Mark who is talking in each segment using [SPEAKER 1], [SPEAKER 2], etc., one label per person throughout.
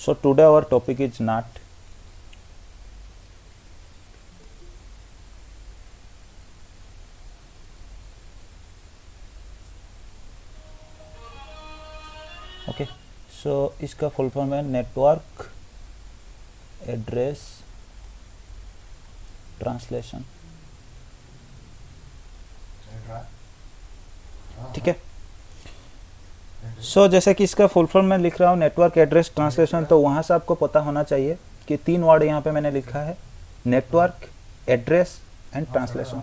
[SPEAKER 1] So today our topic is NAT. Okay so इसका full form है network address translation. ठीक है, सो जैसे कि इसका फुल फॉर्म मैं लिख रहा हूँ नेटवर्क एड्रेस ट्रांसलेशन, तो वहाँ से आपको पता होना चाहिए कि 3 वर्ड यहाँ पे मैंने लिखा है, network, address and translation.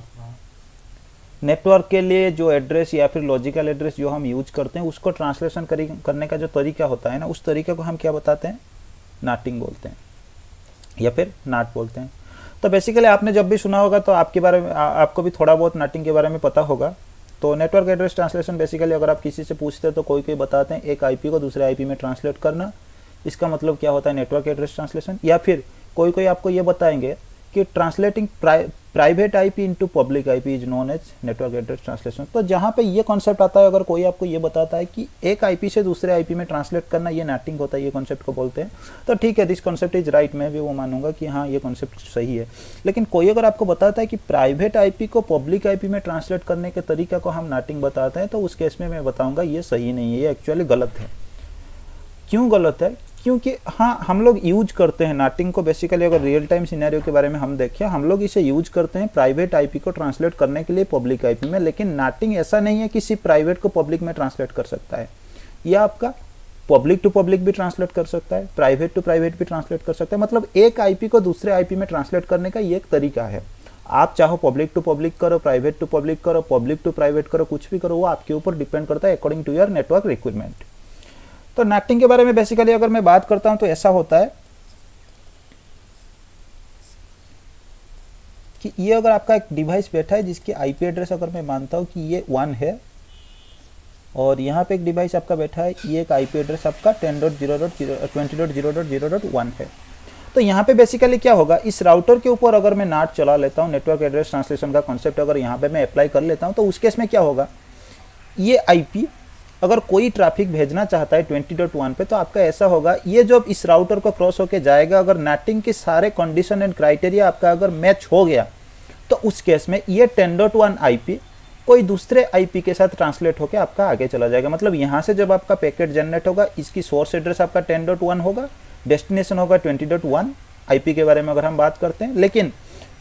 [SPEAKER 1] Network के लिए जो एड्रेस या फिर लॉजिकल एड्रेस जो हम यूज करते हैं उसको ट्रांसलेशन करने का जो तरीका होता है ना, उस तरीके को हम क्या बताते हैं, नाटिंग बोलते हैं या फिर नाट बोलते हैं। तो बेसिकली आपने जब भी सुना होगा तो आपके बारे में आपको भी थोड़ा बहुत नाटिंग के बारे में पता होगा। तो नेटवर्क एड्रेस ट्रांसलेशन बेसिकली अगर आप किसी से पूछते हैं तो कोई बताते हैं एक आईपी को दूसरे आईपी में ट्रांसलेट करना, इसका मतलब क्या होता है नेटवर्क एड्रेस ट्रांसलेशन। या फिर कोई आपको ये बताएंगे कि translating private IP into public IP is known as network address translation. तो जहाँ पे ये कॉन्सेप्ट आता है, अगर कोई आपको ये बताता है कि एक आईपी से दूसरे आईपी में ट्रांसलेट करना ये नाटिंग होता है, ये कॉन्सेप्ट को बोलते हैं, तो ठीक है, दिस कॉन्सेप्ट इज राइट, मैं भी वो मानूंगा कि हाँ ये कॉन्सेप्ट सही है। लेकिन कोई अगर आपको बताता है कि प्राइवेट आईपी को पब्लिक आईपी में ट्रांसलेट करने के तरीका को हम नाटिंग बताते हैं, तो उस केस में मैं बताऊंगा ये सही नहीं है, ये एक्चुअली गलत है। क्यों गलत है? क्योंकि हाँ हम लोग यूज करते हैं नाटिंग को, बेसिकली अगर रियल टाइम सिनेरियो के बारे में हम देखें, हम लोग इसे यूज करते हैं प्राइवेट आईपी को ट्रांसलेट करने के लिए पब्लिक आईपी में। लेकिन नाटिंग ऐसा नहीं है कि सिर्फ प्राइवेट को पब्लिक में ट्रांसलेट कर सकता है, या आपका पब्लिक टू पब्लिक भी ट्रांसलेट कर सकता है, प्राइवेट टू प्राइवेट भी ट्रांसलेट कर सकता है। मतलब एक आईपी को दूसरे आईपी में ट्रांसलेट करने का ये एक तरीका है। आप चाहो पब्लिक टू पब्लिक करो, प्राइवेट टू पब्लिक करो, पब्लिक टू प्राइवेट करो, कुछ भी करो, वो आपके ऊपर डिपेंड करता है according to your network requirement. तो नाटिंग के बारे में बेसिकली अगर मैं बात करता हूं तो ऐसा होता है कि ये अगर आपका एक डिवाइस बैठा है जिसकी आईपी एड्रेस अगर मैं मानता हूं कि ये 1 है, और यहाँ पे एक डिवाइस आपका बैठा है, ये एक आईपी एड्रेस आपका 10.0.20.0.1 है। तो यहाँ पे बेसिकली क्या होगा, इस राउटर के ऊपर अगर मैं नाट चला लेता हूँ, नेटवर्क एड्रेस ट्रांसलेशन का कॉन्सेप्ट अगर यहाँ पे मैं अप्लाई कर लेता हूँ, तो उस केस में क्या होगा, ये आईपी अगर कोई ट्रैफिक भेजना चाहता है 20.1 पे, तो आपका ऐसा होगा, ये जब इस राउटर को क्रॉस होके जाएगा, अगर नाटिंग के सारे कंडीशन एंड क्राइटेरिया आपका अगर मैच हो गया, तो उस केस में ये 10.1 आईपी कोई दूसरे आईपी के साथ ट्रांसलेट होकर आपका आगे चला जाएगा। मतलब यहाँ से जब आपका पैकेट जनरेट होगा, इसकी सोर्स एड्रेस आपका 10.1 होगा, डेस्टिनेशन होगा 20.1 आईपी के बारे में अगर हम बात करते हैं। लेकिन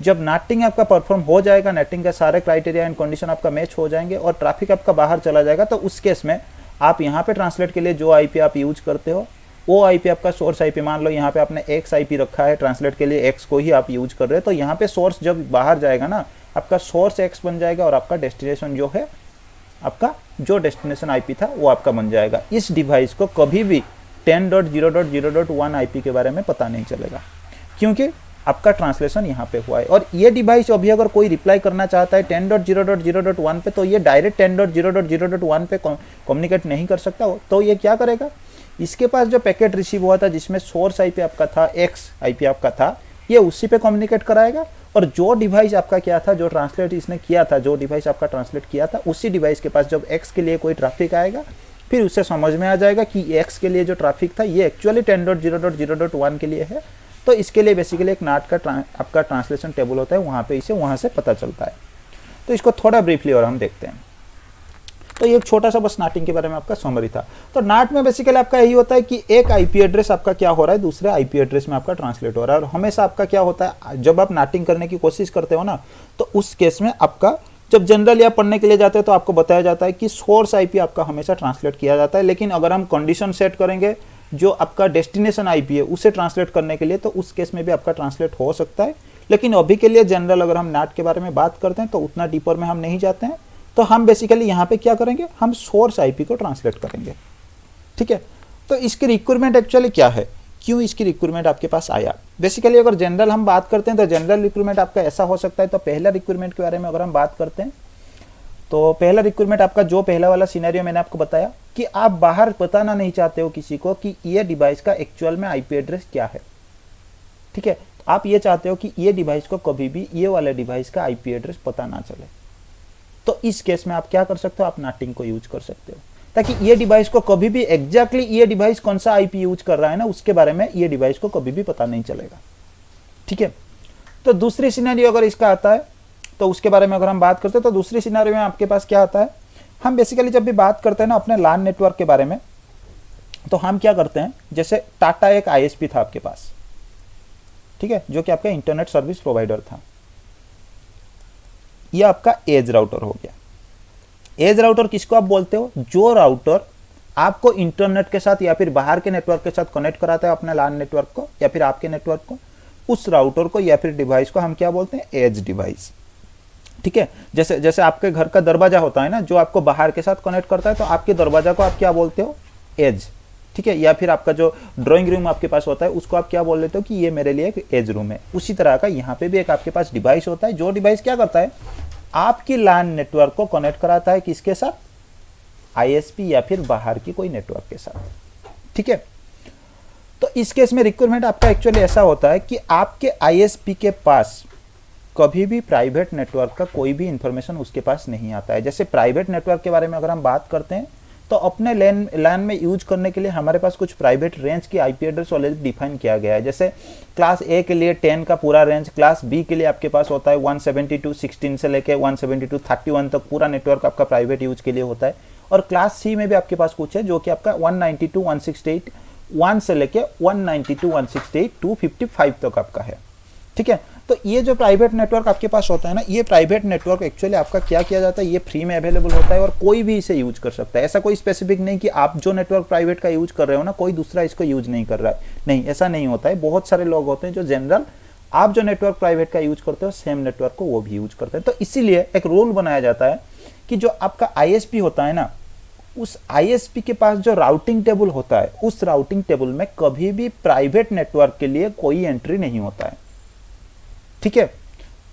[SPEAKER 1] जब नाटिंग आपका परफॉर्म हो जाएगा, नाटिंग का सारे क्राइटेरिया एंड कंडीशन आपका मैच हो जाएंगे और ट्रैफिक आपका बाहर चला जाएगा, तो उस केस में आप यहाँ पे ट्रांसलेट के लिए जो आईपी आप यूज करते हो, वो आईपी आपका सोर्स आईपी, मान लो यहाँ पे आपने एक्स आईपी रखा है, ट्रांसलेट के लिए एक्स को ही आप यूज कर रहे हो, तो यहाँ पे सोर्स जब बाहर जाएगा ना, आपका सोर्स एक्स बन जाएगा और आपका डेस्टिनेशन जो है, आपका जो डेस्टिनेशन आईपी था वो आपका बन जाएगा। इस डिवाइस को कभी भी 10.0.0.1 आईपी के बारे में पता नहीं चलेगा, क्योंकि आपका ट्रांसलेशन यहाँ पे हुआ है। और ये डिवाइस अभी अगर कोई रिप्लाई करना चाहता है 10.0.0.1 पे, तो ये डायरेक्ट 10.0.0.1 पे कम्युनिकेट नहीं कर सकता। तो ये क्या करेगा, इसके पास जो पैकेट रिसीव हुआ था जिसमें सोर्स आईपी आपका था, एक्स आईपी आपका था, ये उसी पे कम्युनिकेट कराएगा, और जो डिवाइस आपका क्या था, जो ट्रांसलेट इसने किया था, जो डिवाइस आपका ट्रांसलेट किया था, उसी डिवाइस के पास जब एक्स के लिए कोई ट्रैफिक आएगा, फिर उससे समझ में आ जाएगा कि एक्स के लिए जो ट्रैफिक था ये एक्चुअली 10.0.0.1 के लिए है। तो इसके लिए बेसिकली एक नाट का आपका ट्रांसलेशन टेबल होता है, वहाँ पे इसे वहाँ से पता चलता है। तो इसको थोड़ा ब्रीफली और हम देखते हैं। तो ये एक छोटा सा बस नाटिंग के बारे में आपका समरी था। तो नाट में बेसिकली आपका यही होता है कि एक आईपी एड्रेस आपका क्या हो रहा है, दूसरे आईपी एड्रेस में आपका ट्रांसलेट हो रहा है। और हमेशा आपका क्या होता है, जब आप नाटिंग करने की कोशिश करते हो ना, तो उस केस में आपका जब जनरल या पढ़ने के लिए जाते हो तो आपको बताया जाता है कि सोर्स आईपी आपका हमेशा ट्रांसलेट किया जाता है। लेकिन अगर हम कंडीशन सेट करेंगे जो आपका डेस्टिनेशन आईपी है उसे ट्रांसलेट करने के लिए, तो उस केस में भी आपका ट्रांसलेट हो सकता है। लेकिन अभी के लिए जनरल अगर हम नाट के बारे में बात करते हैं तो उतना डीपर में हम नहीं जाते हैं। तो हम बेसिकली यहाँ पे क्या करेंगे, हम सोर्स आईपी को ट्रांसलेट करेंगे। ठीक है, तो इसकी रिक्वायरमेंट एक्चुअली क्या है, क्यों इसकी रिक्वायरमेंट आपके पास आया। बेसिकली अगर जनरल हम बात करते हैं तो जनरल रिक्वायरमेंट आपका ऐसा हो सकता है। तो पहला रिक्वायरमेंट के बारे में अगर हम बात करते हैं, तो पहला रिक्वायरमेंट आपका जो पहला वाला सिनेरियो मैंने आपको बताया कि आप बाहर बताना नहीं चाहते हो किसी को कि ये डिवाइस का एक्चुअल में आईपी एड्रेस क्या है। ठीक है, आप ये चाहते हो कि ये डिवाइस को कभी भी ये वाले डिवाइस का आईपी एड्रेस पता ना चले। तो इस केस में आप क्या कर सकते हो, आप नाटिंग को यूज कर सकते हो। ताकि ये डिवाइस को कभी भी एग्जैक्टली ये डिवाइस कौन सा आईपी यूज कर रहा है ना, उसके बारे में ये डिवाइस को कभी भी पता नहीं चलेगा। ठीक है, तो दूसरी सिनेरियो अगर इसका आता है तो उसके बारे में अगर हम बात करते हैं तो दूसरी सिनेरियो में आपके पास क्या आता है, हम बेसिकली जब भी बात करते हैं ना अपने LAN नेटवर्क के बारे में, तो हम क्या करते हैं, जैसे टाटा एक आईएसपी था आपके पास, ठीक है, जो कि आपका इंटरनेट सर्विस प्रोवाइडर था। ये आपका एज राउटर हो गया। एज राउटर किसको आप बोलते हो, जो राउटर आपको इंटरनेट के साथ या फिर बाहर के नेटवर्क के साथ कनेक्ट कराता है अपने LAN नेटवर्क को या फिर आपके नेटवर्क को, उस राउटर को या फिर डिवाइस को हम क्या बोलते हैं, एज डिवाइस। ठीक है, जैसे जैसे आपके घर का दरवाजा होता है ना, जो आपको बाहर के साथ कनेक्ट करता है, तो आपके दरवाजा को आप क्या बोलते हो, एज। ठीक है, या फिर आपका जो ड्राइंग रूम आपके पास होता है उसको आप क्या बोल लेते हो कि ये मेरे लिए एक एज रूम है। उसी तरह का यहाँ पे भी एक आपके पास डिवाइस होता है, जो डिवाइस क्या करता है, आपकी LAN नेटवर्क को कनेक्ट कराता है किसके साथ, आईएसपी या फिर बाहर की कोई नेटवर्क के साथ। ठीक है, तो इस केस में रिक्वायरमेंट आपका एक्चुअली ऐसा होता है कि आपके आईएसपी के पास कभी भी प्राइवेट नेटवर्क का कोई भी इंफॉर्मेशन उसके पास नहीं आता है। जैसे प्राइवेट नेटवर्क के बारे में अगर हम बात करते हैं तो अपने LAN में यूज करने के लिए हमारे पास कुछ प्राइवेट रेंज की आईपी एड्रेस ऑलरेडी डिफाइन किया गया है। जैसे क्लास ए के लिए 10 का पूरा रेंज, क्लास बी के लिए आपके पास होता है 172.16 से लेके 172.31 तक पूरा नेटवर्क आपका प्राइवेट यूज के लिए होता है। और क्लास सी में भी आपके पास कुछ है जो कि आपका 192.168 1 से लेके 192.168 255 तक आपका है। ठीक है, तो ये जो प्राइवेट नेटवर्क आपके पास होता है ना, ये प्राइवेट नेटवर्क एक्चुअली आपका क्या किया जाता है, ये फ्री में अवेलेबल होता है और कोई भी इसे यूज कर सकता है। ऐसा कोई स्पेसिफिक नहीं कि आप जो नेटवर्क प्राइवेट का यूज कर रहे हो ना, कोई दूसरा इसको यूज नहीं कर रहा है, नहीं, ऐसा नहीं होता है। बहुत सारे लोग होते हैं जो जनरल आप जो नेटवर्क प्राइवेट का यूज करते हो सेम नेटवर्क को वो भी यूज करते हैं। तो इसीलिए एक रूल बनाया जाता है कि जो आपका आईएसपी होता है ना, उस आईएसपी के पास जो राउटिंग टेबल होता है, उस राउटिंग टेबल में कभी भी प्राइवेट नेटवर्क के लिए कोई एंट्री नहीं होता है। ठीक है,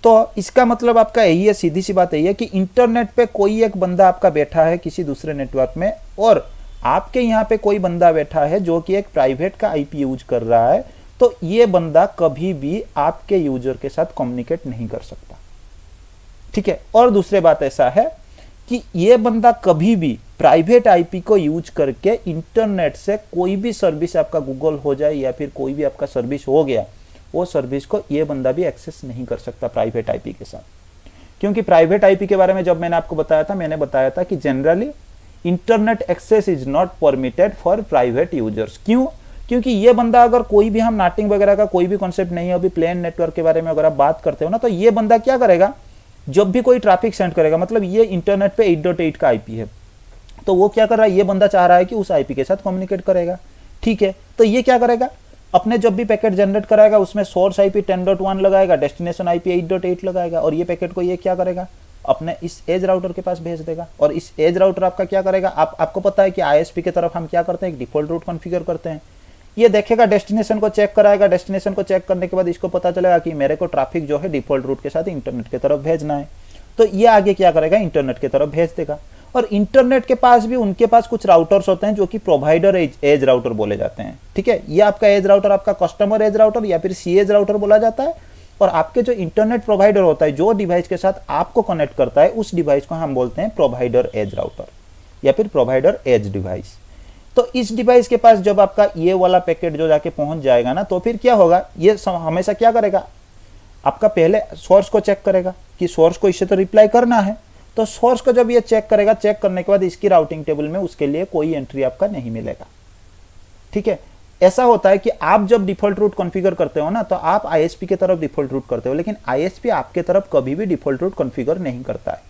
[SPEAKER 1] तो इसका मतलब आपका यही है, सीधी सी बात यही है कि इंटरनेट पे कोई एक बंदा आपका बैठा है किसी दूसरे नेटवर्क में और आपके यहाँ पे कोई बंदा बैठा है जो कि एक प्राइवेट का आईपी यूज कर रहा है, तो ये बंदा कभी भी आपके यूजर के साथ कम्युनिकेट नहीं कर सकता। ठीक है, और दूसरी बात ऐसा है कि ये बंदा कभी भी प्राइवेट आईपी को यूज करके इंटरनेट से कोई भी सर्विस, आपका गूगल हो जाए या फिर कोई भी आपका सर्विस हो गया, वो सर्विस को ये बंदा भी एक्सेस नहीं कर सकता प्राइवेट आईपी के साथ। क्योंकि प्राइवेट आईपी के बारे में जब मैंने आपको बताया था, मैंने बताया था कि generally internet access is not permitted for private users. क्यों? क्योंकि ये बंदा अगर कोई भी, हम नाटिंग वगैरह का कोई भी कॉन्सेप्ट नहीं है, अभी प्लेन नेटवर्क के बारे में अगर आप बात करते हो ना, तो ये बंदा क्या करेगा, जब भी कोई ट्रैफिक सेंड करेगा, मतलब ये इंटरनेट पे 8.8 का आईपी है, तो वो क्या कर रहा है, ये बंदा चाह रहा है कि उस आईपी के साथ कम्युनिकेट करेगा। ठीक है, तो ये क्या करेगा, अपने जब भी पैकेट जनरेट कराएगा उसमें सोर्स आईपी 10.1 लगाएगा, डेस्टिनेशन आईपी 8.8 लगाएगा, और ये पैकेट को ये क्या करेगा, अपने इस एज राउटर के पास भेज देगा। और इस एज राउटर आपका क्या करेगा, आपको पता है कि आईएसपी की तरफ हम क्या करते हैं, एक डिफॉल्ट रूट कॉन्फ़िगर करते हैं। ये देखेगा, डेस्टिनेशन को चेक कराएगा, डेस्टिनेशन को चेक करने के बाद इसको पता चलेगा कि मेरे को ट्रैफिक जो है डिफॉल्ट रूट के साथ इंटरनेट की तरफ भेजना है, तो ये आगे क्या करेगा, इंटरनेट की तरफ भेज देगा। और इंटरनेट के पास भी उनके पास कुछ राउटर्स होते हैं जो कि प्रोवाइडर एज राउटर बोले जाते हैं। ठीक है, ये आपका एज राउटर आपका कस्टमर एज राउटर या फिर सी एज राउटर बोला जाता है। और आपके जो इंटरनेट प्रोवाइडर होता है, जो डिवाइस के साथ आपको कनेक्ट करता है, उस डिवाइस को हम बोलते हैं प्रोवाइडर एज राउटर या फिर प्रोवाइडर एज डिवाइस। तो इस डिवाइस के पास जब आपका ये वाला पैकेट जो जाके पहुंच जाएगा ना, तो फिर क्या होगा, ये हमेशा क्या करेगा, आपका पहले सोर्स को चेक करेगा कि सोर्स को इससे तो रिप्लाई करना है, तो सोर्स को जब ये चेक करेगा, चेक करने के बाद इसकी राउटिंग टेबल में उसके लिए कोई एंट्री आपका नहीं मिलेगा। ठीक है, ऐसा होता है कि आप जब डिफॉल्ट रूट कॉन्फ़िगर करते हो ना, तो आप आईएसपी की तरफ डिफॉल्ट रूट करते हो, लेकिन आईएसपी आपके तरफ कभी भी डिफॉल्ट रूट कॉन्फ़िगर नहीं करता है।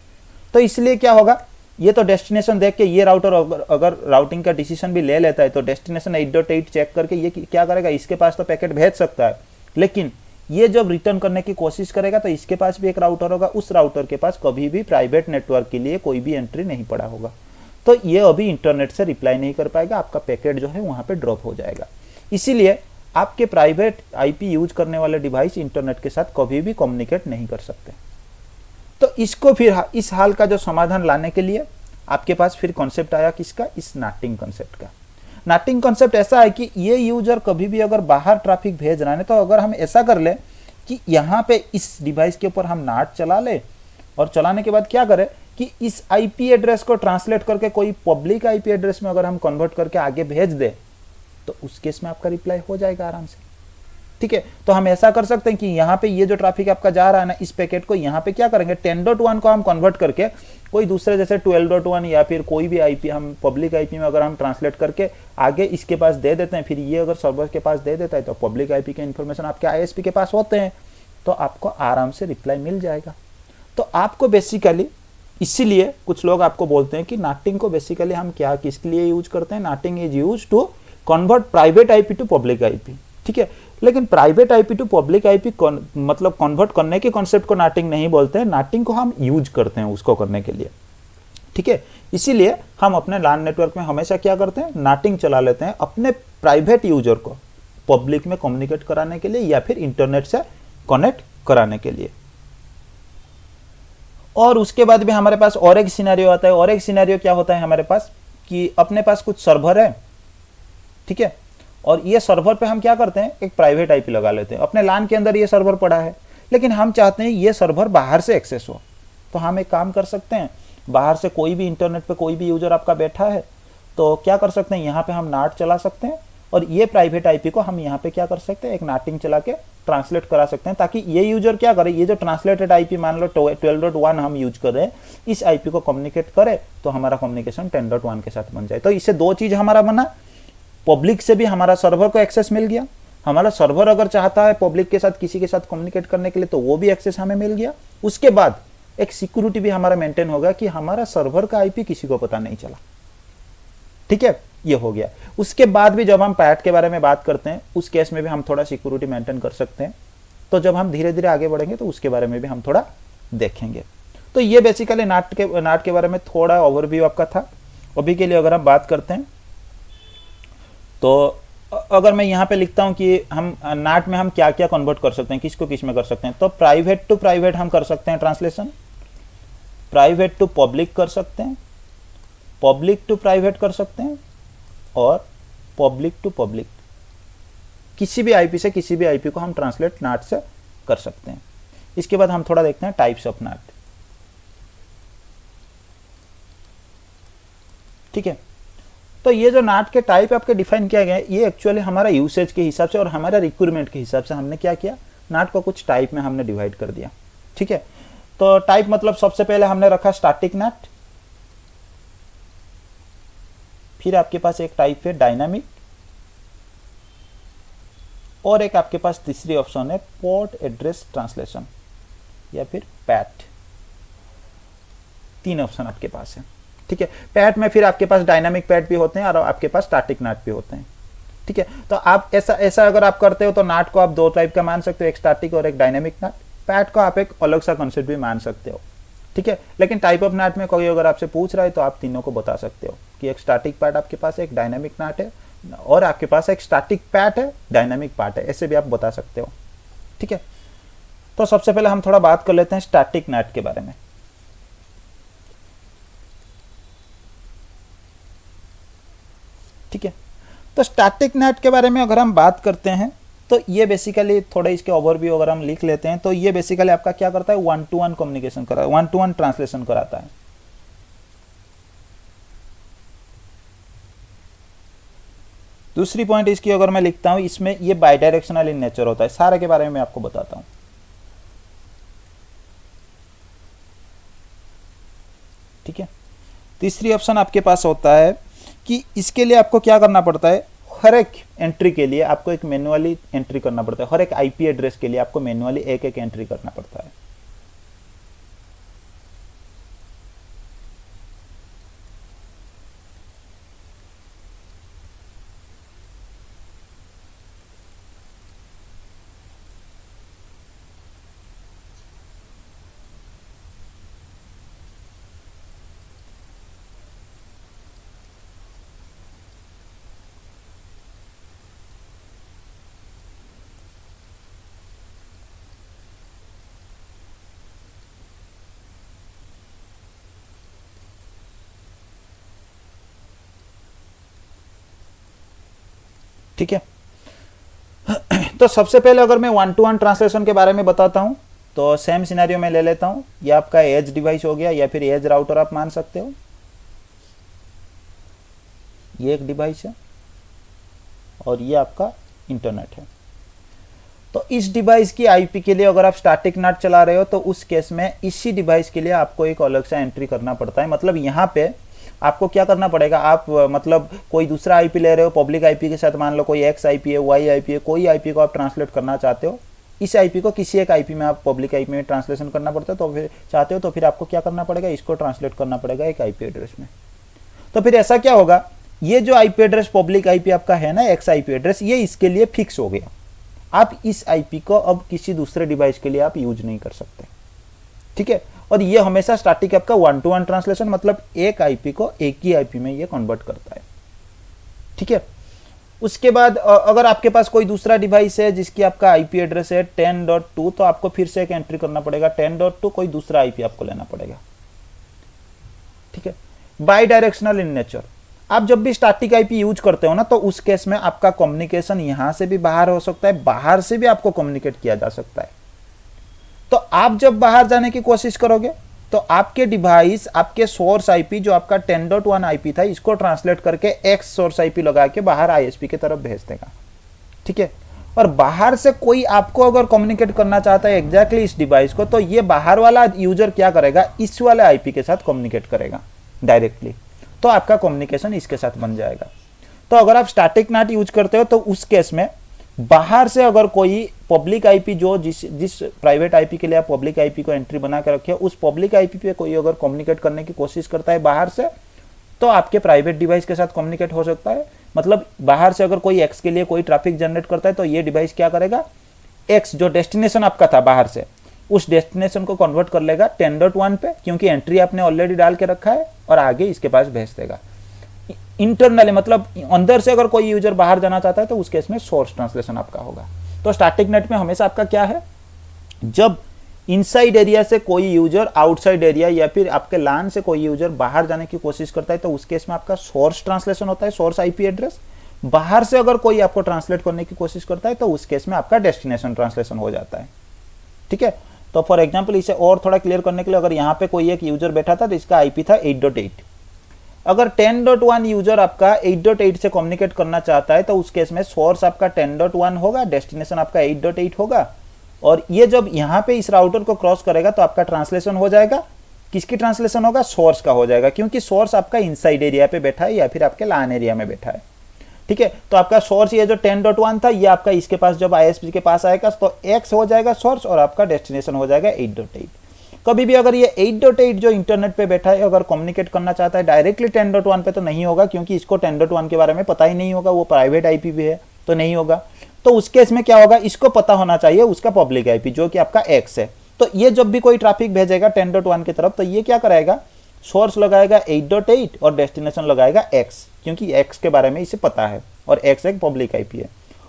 [SPEAKER 1] तो इसलिए क्या होगा, ये तो डेस्टिनेशन देख के ये राउटर अगर राउटिंग का डिसीजन भी ले लेता है, तो डेस्टिनेशन 8.8 चेक करके ये क्या करेगा, इसके पास तो पैकेट भेज सकता है, लेकिन ये जब रिटर्न करने की कोशिश करेगा तो इसके पास भी एक राउटर होगा, उस राउटर के पास कभी भी प्राइवेट नेटवर्क के लिए कोई भी एंट्री नहीं पड़ा होगा, तो ये अभी इंटरनेट से रिप्लाई नहीं कर पाएगा, आपका पैकेट जो है वहां पे ड्रॉप हो जाएगा। इसीलिए आपके प्राइवेट आईपी यूज करने वाले डिवाइस इंटरनेट के साथ कभी भी कम्युनिकेट नहीं कर सकते। तो इसको फिर इस हाल का जो समाधान लाने के लिए आपके पास फिर कॉन्सेप्ट आया किसका, इस नाटिंग कॉन्सेप्ट का। नाटिंग कॉन्सेप्ट ऐसा है कि ये यूजर कभी भी अगर बाहर ट्रैफिक भेज रहा है, तो अगर हम ऐसा कर ले कि यहाँ पे इस डिवाइस के ऊपर हम नाट चला ले, और चलाने के बाद क्या करें कि इस आईपी एड्रेस को ट्रांसलेट करके कोई पब्लिक आईपी एड्रेस में अगर हम कन्वर्ट करके आगे भेज दे तो उस केस में आपका रिप्लाई हो जाएगा आराम से। ठीक है, तो हम ऐसा कर सकते हैं कि यहाँ पे ये जो ट्रैफिक आपका जा रहा है ना, इस पैकेट को यहाँ पे क्या करेंगे, 10.1 को हम कन्वर्ट करके कोई दूसरे जैसे 12.1 या फिर कोई भी आईपी हम पब्लिक आईपी में अगर हम ट्रांसलेट करके आगे इसके पास दे देते हैं, फिर ये अगर सर्वर के पास दे देता है तो पब्लिक आईपी के इन्फॉर्मेशन आपके आईएसपी के पास होते हैं, तो आपको आराम से रिप्लाई मिल जाएगा। तो आपको बेसिकली इसीलिए कुछ लोग आपको बोलते हैं कि नाटिंग को बेसिकली हम क्या किसके लिए यूज करते हैं, NATing is used to convert private IP to public IP. ठीक है, लेकिन private IP to public IP मतलब कन्वर्ट करने के कॉन्सेप्ट को नाटिंग नहीं बोलते हैं, नाटिंग को हम यूज करते हैं उसको करने के लिए। ठीक है, इसीलिए हम अपने LAN नेटवर्क में हमेशा क्या करते हैं, नाटिंग चला लेते हैं अपने प्राइवेट यूजर को पब्लिक में कम्युनिकेट कराने के लिए या फिर इंटरनेट से कनेक्ट कराने के लिए। और उसके बाद भी हमारे पास और एक सिनेरियो आता है। और एक सिनेरियो क्या होता है हमारे पास कि अपने पास कुछ सर्वर है, ठीक है, और ये सर्वर पे हम क्या करते हैं, एक प्राइवेट आईपी लगा लेते हैं। अपने LAN के अंदर ये सर्वर पड़ा है, लेकिन हम चाहते हैं ये सर्वर बाहर से एक्सेस हो, तो हम एक काम कर सकते हैं, बाहर से कोई भी इंटरनेट पे कोई भी यूजर आपका बैठा है तो क्या कर सकते हैं, यहाँ पे हम नाट चला सकते हैं और ये प्राइवेट आईपी को हम यहाँ पे क्या कर सकते हैं, एक नाटिंग चला के ट्रांसलेट करा सकते हैं, ताकि ये यूजर क्या करे, ये जो ट्रांसलेटेड आईपी मान लो 12.1 हम यूज कर रहे हैं, इस आईपी को कम्युनिकेट करे तो हमारा कम्युनिकेशन 10.1 के साथ बन जाए। तो इससे दो चीज हमारा बना, पब्लिक से भी हमारा सर्वर को एक्सेस मिल गया, हमारा सर्वर अगर चाहता है पब्लिक के साथ किसी के साथ कम्युनिकेट करने के लिए तो वो भी एक्सेस हमें मिल गया। उसके बाद एक सिक्योरिटी भी हमारा मेंटेन होगा कि हमारा सर्वर का आईपी किसी को पता नहीं चला। ठीक है, ये हो गया। उसके बाद भी जब हम पैट के बारे में बात करते हैं उस केस में भी हम थोड़ा सिक्योरिटी मेंटेन कर सकते हैं, तो जब हम धीरे धीरे आगे बढ़ेंगे तो उसके बारे में भी हम थोड़ा देखेंगे। तो ये बेसिकली नाट के बारे में थोड़ा ओवरव्यू आपका था। अभी के लिए अगर हम बात करते हैं तो अगर मैं यहाँ पे लिखता हूँ कि हम नाट में हम क्या क्या कन्वर्ट कर सकते हैं, किसको किस में कर सकते हैं, तो प्राइवेट टू प्राइवेट हम कर सकते हैं ट्रांसलेशन, प्राइवेट टू पब्लिक कर सकते हैं, पब्लिक टू प्राइवेट कर सकते हैं, और पब्लिक टू पब्लिक किसी भी आईपी से किसी भी आईपी को हम ट्रांसलेट नाट से कर सकते हैं। इसके बाद हम थोड़ा देखते हैं टाइप्स ऑफ नाट। ठीक है, तो ये जो नाट के टाइप आपके डिफाइन किया गया है, ये एक्चुअली हमारा यूसेज के हिसाब से और हमारा रिक्वायरमेंट के हिसाब से हमने क्या किया, नाट को कुछ टाइप में हमने डिवाइड कर दिया। ठीक है, तो टाइप मतलब सबसे पहले हमने रखा स्टैटिक नाट, फिर आपके पास एक टाइप है डायनामिक, और एक आपके पास तीसरी ऑप्शन है पोर्ट एड्रेस ट्रांसलेशन या फिर पैट। तीन ऑप्शन आपके पास है। ठीक है, पैट में फिर आपके पास डायनामिक पैट भी होते हैं और आपके पास स्टैटिक नाट भी होते हैं। ठीक है, तो आप ऐसा अगर आप करते हो तो नाट को आप दो टाइप का मान सकते हो, एक स्टैटिक और एक डायनामिक नाट। पैट को आप एक अलग सा कॉन्सेप्ट भी मान सकते हो। ठीक है, लेकिन टाइप ऑफ नाट में कोई अगर आपसे पूछ रहा है तो आप तीनों को बता सकते हो कि एक स्टैटिक पैट आपके पास, एक डायनामिक नाट है और आपके पास एक स्टैटिक पैट है, डायनामिक पार्ट है, ऐसे भी आप बता सकते हो। ठीक है, तो सबसे पहले हम थोड़ा बात कर लेते हैं स्टैटिक नाट के बारे में। ठीक है, तो स्टैटिक नेट के बारे में अगर हम बात करते हैं तो ये बेसिकली थोड़ा इसके ओवरव्यू अगर हम लिख लेते हैं तो ये बेसिकली आपका क्या करता है, 1-to-1 कम्युनिकेशन करा, 1-to-1 ट्रांसलेशन कराता है। दूसरी पॉइंट इसकी अगर मैं लिखता हूं, इसमें ये बाइडायरेक्शनल इन नेचर होता है। सारे के बारे में मैं आपको बताता हूं। ठीक है, तीसरी ऑप्शन आपके पास होता है कि इसके लिए आपको क्या करना पड़ता है, हर एक एंट्री के लिए आपको एक मैन्युअली एंट्री करना पड़ता है, हर एक आईपी एड्रेस के लिए आपको मैन्युअली एक एक एंट्री करना पड़ता है। ठीक है, तो सबसे पहले अगर मैं 1-to-1 ट्रांसलेशन के बारे में बताता हूं तो सेम सिनेरियो में ले लेता हूँ, ये आपका एज डिवाइस हो गया या फिर एज राउटर आप मान सकते हो। ये एक डिवाइस है और ये आपका इंटरनेट है। तो इस डिवाइस की आईपी के लिए अगर आप स्टैटिक नाट चला रहे हो तो उस केस में इसी डिवाइस के लिए आपको एक अलग से एंट्री करना पड़ता है। मतलब यहाँ पे आपको क्या करना पड़ेगा, आप मतलब कोई दूसरा आईपी ले रहे हो पब्लिक आईपी के साथ, मान लो कोई एक्स आईपी है, वाई आईपी है, कोई आईपी को आप ट्रांसलेट करना चाहते हो, इस आईपी को किसी एक आईपी में आप पब्लिक आईपी में ट्रांसलेशन करना पड़ता है, तो फिर चाहते हो तो फिर आपको क्या करना पड़ेगा, इसको ट्रांसलेट करना पड़ेगा एक आईपी एड्रेस में। तो फिर ऐसा क्या होगा, ये जो आईपी एड्रेस पब्लिक आईपी आपका है ना, एक्स आईपी एड्रेस, ये इसके लिए फिक्स हो गया। आप इस आईपी को अब किसी दूसरे डिवाइस के लिए आप यूज नहीं कर सकते, ठीक है। और ये हमेशा स्टैटिक आपका 1-to-1 ट्रांसलेशन, मतलब एक आईपी को एक ही आईपी में ये कन्वर्ट करता है, ठीक है। उसके बाद अगर आपके पास कोई दूसरा डिवाइस है जिसकी आपका आईपी एड्रेस है 10.2, तो आपको फिर से एक एंट्री करना पड़ेगा 10.2, कोई दूसरा आईपी आपको लेना पड़ेगा, ठीक है। बाई डायरेक्शनल इन नेचर, आप जब भी स्टैटिक आईपी यूज करते हो ना, तो उस केस में आपका कम्युनिकेशन यहां से भी बाहर हो सकता है, बाहर से भी आपको कम्युनिकेट किया जा सकता है। तो आप जब बाहर जाने की कोशिश करोगे तो आपके डिवाइस आपके सोर्स आईपी जो आपका 10.1 आईपी था, इसको ट्रांसलेट करके एक्स सोर्स आईपी लगा के बाहर आईएसपी की तरफ भेज देगा, ठीक है। और बाहर से कोई आपको अगर कम्युनिकेट करना चाहता है एग्जैक्टली इस डिवाइस को, तो ये बाहर वाला यूजर क्या करेगा, इस वाले आईपी के साथ कम्युनिकेट करेगा डायरेक्टली, तो आपका कम्युनिकेशन इसके साथ बन जाएगा। तो अगर आप स्टैटिक नाट यूज करते हो तो उस केस में बाहर से अगर कोई पब्लिक आईपी जो जिस प्राइवेट आईपी के लिए आप पब्लिक आईपी को एंट्री बना के रखे हो, उस पब्लिक आईपी पे कोई अगर कम्युनिकेट करने की कोशिश करता है बाहर से, तो आपके प्राइवेट डिवाइस के साथ कम्युनिकेट हो सकता है। मतलब बाहर से अगर कोई एक्स के लिए कोई ट्रैफिक जनरेट करता है, तो ये डिवाइस क्या करेगा, एक्स जो डेस्टिनेशन आपका था बाहर से, उस डेस्टिनेशन को कन्वर्ट कर लेगा 10.1 पे, क्योंकि एंट्री आपने ऑलरेडी डाल के रखा है, और आगे इसके पास भेज देगा। इंटरनली मतलब अंदर से अगर कोई यूजर बाहर जाना चाहता है तो उस केस में सोर्स ट्रांसलेशन आपका होगा। तो स्टैटिक नेट में हमेशा आपका क्या है, जब इनसाइड एरिया से कोई यूजर आउटसाइड एरिया या फिर आपके लान से कोई यूजर बाहर जाने की कोशिश करता है, तो उस केस में आपका सोर्स ट्रांसलेशन होता है, सोर्स आईपी एड्रेस। बाहर से अगर कोई आपको ट्रांसलेट करने की कोशिश करता है तो उस केस में आपका डेस्टिनेशन ट्रांसलेशन हो जाता है, ठीक है। तो फॉर एग्जाम्पल इसे और थोड़ा क्लियर करने के लिए, अगर यहाँ पे कोई एक यूजर बैठा था तो इसका आईपी था 8.8, अगर 10.1 यूजर आपका 8.8 से कम्युनिकेट करना चाहता है तो उस केस में सोर्स आपका 10.1 होगा, डेस्टिनेशन आपका 8.8 होगा, और ये जब यहाँ पे इस राउटर को क्रॉस करेगा तो आपका ट्रांसलेशन हो जाएगा, किसकी ट्रांसलेशन होगा, सोर्स का हो जाएगा, क्योंकि सोर्स आपका इनसाइड एरिया पे बैठा है या फिर आपके लान एरिया में बैठा है, ठीक है। तो आपका सोर्स ये जो 10.1 था, ये आपका इसके पास जब आईएसपी के पास आएगा तो एक्स हो जाएगा सोर्स, और आपका डेस्टिनेशन हो जाएगा 8.8। कभी भी अगर ये 8.8 जो इंटरनेट पे बैठा है अगर कम्युनिकेट करना चाहता है डायरेक्टली 10.1 पे, तो नहीं होगा, क्योंकि इसको 10.1 के बारे में पता ही नहीं होगा, वो प्राइवेट आईपी भी है तो नहीं होगा। तो उस केस में क्या होगा, इसको पता होना चाहिए उसका पब्लिक आईपी जो कि आपका एक्स है। तो ये जब भी कोई ट्रैफिक भेजेगा 10.1 की तरफ, तो ये क्या कराएगा, सोर्स लगाएगा 8.8 और डेस्टिनेशन लगाएगा एक्स, क्योंकि एक्स के बारे में इसे पता है और एक्स एक पब्लिक आईपी है।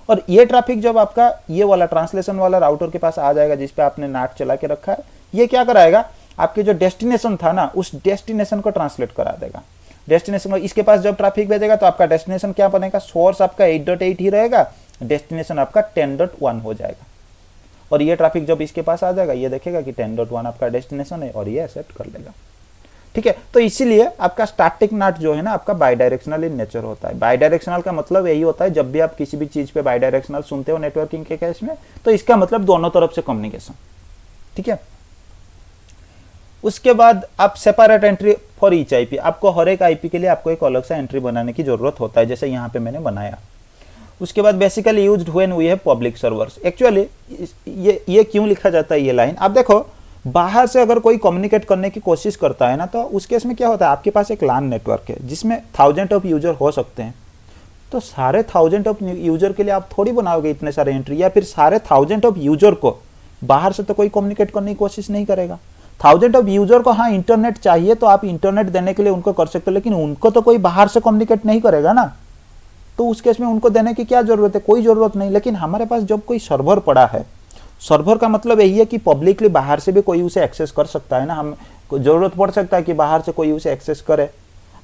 [SPEAKER 1] और ये ट्रैफिक जब आपका ये वाला ट्रांसलेशन वाला राउटर के पास आ जाएगा जिस पे आपने नाट चला के रखा है, ये क्या कराएगा, आपके जो डेस्टिनेशन था ना, उस डेस्टिनेशन को ट्रांसलेट करा देगा। डेस्टिनेशन इसके पास जब ट्रैफिक भेजेगा तो आपका डेस्टिनेशन क्या बनेगा, सोर्स आपका 8.8 ही रहेगा, डेस्टिनेशन आपका 10.1 हो जाएगा। और ये ट्रैफिक जब इसके पास आ जाएगा, ये देखेगा कि 10.1 आपका डेस्टिनेशन है और ये एक्सेप्ट कर लेगा, ठीक है। तो इसीलिए आपका स्टैटिक नाट जो है ना, आपका बाई डायरेक्शनल इन नेचर होता है। बाई डायरेक्शनल का मतलब यही होता है, जब भी आप किसी भी चीज पे बाई डायरेक्शनल सुनते हो नेटवर्किंग के केस में, तो इसका मतलब दोनों तरफ से कम्युनिकेशन, ठीक है। उसके बाद आप separate entry for each IP, आपको हर एक आईपी के लिए आपको एक अलग सा एंट्री बनाने की जरूरत होता है, जैसे यहाँ पे मैंने बनाया। उसके बाद basically used when we have public servers. Actually ये क्यों लिखा जाता है ये लाइन, आप देखो बाहर से अगर कोई कम्युनिकेट करने की कोशिश करता है ना, तो उस केस में क्या होता है, आपके पास एक लान नेटवर्क है जिसमें 1000 ऑफ यूजर हो सकते हैं, तो सारे 1000 ऑफ यूजर के लिए आप थोड़ी बनाओगे इतने सारे एंट्री, या फिर सारे 1000 ऑफ यूजर को बाहर से तो कोई कम्युनिकेट करने की कोशिश नहीं करेगा। 1000 ऑफ यूजर को हाँ इंटरनेट चाहिए तो आप इंटरनेट देने के लिए उनको कर सकते हो, लेकिन उनको तो कोई बाहर से कम्युनिकेट नहीं करेगा ना, तो उस केस में उनको देने की क्या जरूरत है, कोई जरूरत नहीं। लेकिन हमारे पास जब कोई सर्वर पड़ा है, सर्वर का मतलब यही है कि पब्लिकली बाहर से भी कोई उसे एक्सेस कर सकता है ना, हम जरूरत पड़ सकता है कि बाहर से कोई उसे एक्सेस करे,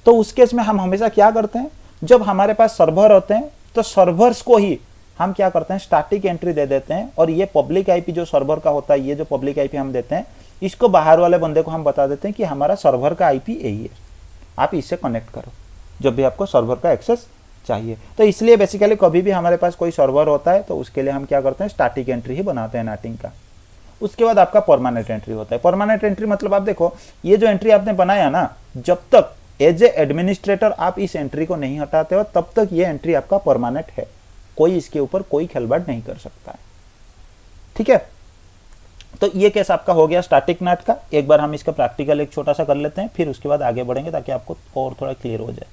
[SPEAKER 1] तो उस केस में हम हमेशा क्या करते हैं, जब हमारे पास सर्वर होते हैं तो सर्वर्स को ही हम क्या करते हैं स्टैटिक एंट्री दे देते हैं, और ये पब्लिक आईपी जो सर्वर का होता है, ये जो पब्लिक आईपी हम देते हैं, इसको बाहर वाले बंदे को हम बता देते हैं कि हमारा सर्वर का आईपी यही है, आप इससे कनेक्ट करो जब भी आपको सर्वर का एक्सेस चाहिए। तो इसलिए बेसिकली कभी भी हमारे पास कोई सर्वर होता है तो उसके लिए हम क्या करते हैं स्टैटिक एंट्री ही बनाते हैं नाटिंग का। उसके बाद आपका परमानेंट एंट्री होता है। परमानेंट एंट्री मतलब आप देखो, ये जो एंट्री आपने बनाया ना, जब तक एज ए एडमिनिस्ट्रेटर आप इस एंट्री को नहीं हटाते हो तब तक ये एंट्री आपका परमानेंट है, कोई इसके ऊपर कोई खिलवाड़ नहीं कर सकता है। ठीक है, तो ये केस आपका हो गया स्टैटिक नाट का। एक बार हम इसका प्रैक्टिकल एक छोटा सा कर लेते हैं, फिर उसके बाद आगे बढ़ेंगे ताकि आपको और थोड़ा क्लियर हो जाए।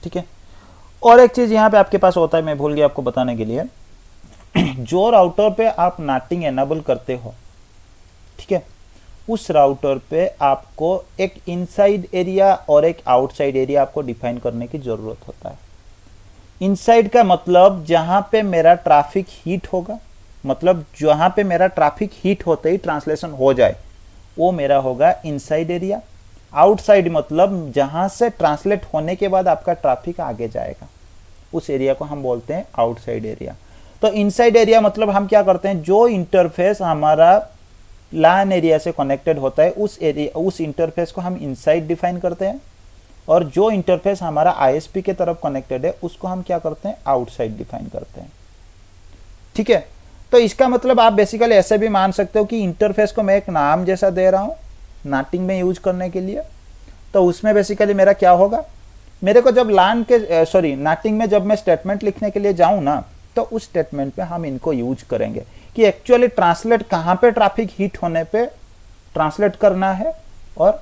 [SPEAKER 1] ठीक है, और एक चीज यहाँ पे आपके पास होता है, मैं भूल गया आपको बताने के लिए, जो राउटर पे आप नाटिंग एनेबल करते हो, ठीक है, उस राउटर पे आपको एक इनसाइड एरिया और एक आउटसाइड एरिया आपको डिफाइन करने की जरूरत होता है। इनसाइड का मतलब जहां पे मेरा ट्रैफिक हीट होगा, मतलब जहां पे मेरा ट्रैफिक हीट होते ही ट्रांसलेशन हो जाए, वो मेरा होगा इनसाइड एरिया। आउटसाइड मतलब जहां से ट्रांसलेट होने के बाद आपका ट्रैफिक आगे जाएगा, उस एरिया को हम बोलते हैं आउटसाइड एरिया। तो इनसाइड एरिया मतलब हम क्या करते हैं, जो इंटरफेस हमारा LAN एरिया से कनेक्टेड होता है उस इंटरफेस को हम इनसाइड डिफाइन करते हैं, और जो इंटरफेस हमारा ISP के तरफ कनेक्टेड है उसको हम क्या करते हैं आउटसाइड डिफाइन करते हैं। ठीक है, तो इसका मतलब आप बेसिकली ऐसे भी मान सकते हो कि इंटरफेस को मैं एक नाम जैसा दे रहा हूं नाटिंग में यूज करने के लिए। तो उसमें बेसिकली मेरा क्या होगा, मेरे को जब नाटिंग में जब मैं स्टेटमेंट लिखने के लिए जाऊं ना, तो उस स्टेटमेंट में हम इनको यूज करेंगे कि एक्चुअली ट्रांसलेट कहां पे ट्रैफिक हीट होने पे ट्रांसलेट करना है और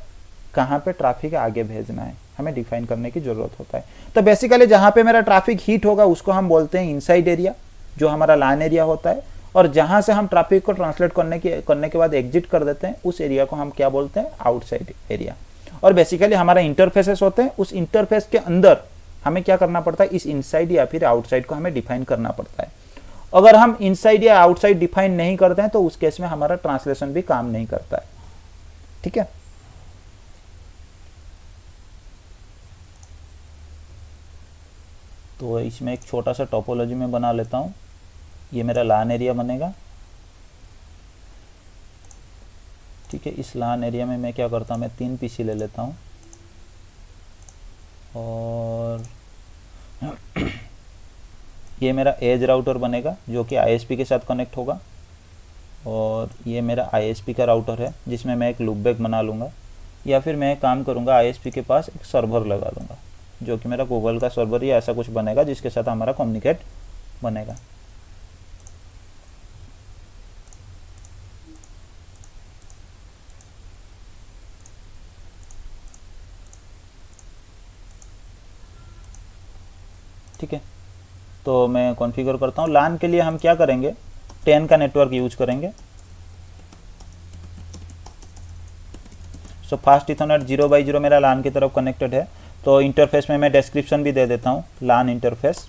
[SPEAKER 1] कहां पे ट्रैफिक आगे भेजना है, हमें डिफाइन करने की जरूरत होता है। तो बेसिकली जहां पे मेरा ट्रैफिक हीट होगा उसको हम बोलते हैं इनसाइड एरिया, जो हमारा LAN एरिया होता है, और जहां से हम ट्रैफिक को ट्रांसलेट करने के बाद एग्जिट कर देते हैं उस एरिया को हम क्या बोलते हैं आउटसाइड एरिया। और बेसिकली हमारा इंटरफेसेस होते हैं, उस इंटरफेस के अंदर हमें क्या करना पड़ता है, इस इनसाइड या फिर आउटसाइड को हमें डिफाइन करना पड़ता है। अगर हम इनसाइड या आउटसाइड डिफाइन नहीं करते हैं तो उस केस में हमारा ट्रांसलेशन भी काम नहीं करता है। ठीक है, तो इसमें एक छोटा सा टोपोलॉजी में बना लेता हूं। ये मेरा LAN एरिया बनेगा। ठीक है, इस LAN एरिया में मैं क्या करता हूँ, मैं 3 PC ले लेता हूँ, और ये मेरा एज राउटर बनेगा जो कि ISP के साथ कनेक्ट होगा, और ये मेरा ISP का राउटर है जिसमें मैं एक लूपबैक बना लूँगा, या फिर मैं काम करूँगा ISP के पास एक सर्वर लगा लूँगा जो कि मेरा गूगल का सर्वर या ऐसा कुछ बनेगा जिसके साथ हमारा कम्युनिकेट बनेगा। ठीक है, तो मैं कॉन्फ़िगर करता हूँ। LAN के लिए हम क्या करेंगे, 10 का नेटवर्क यूज करेंगे। सो फास्ट इथरनेट 0x0 मेरा LAN की तरफ कनेक्टेड है। तो इंटरफेस में मैं डिस्क्रिप्शन भी दे देता हूँ LAN इंटरफेस,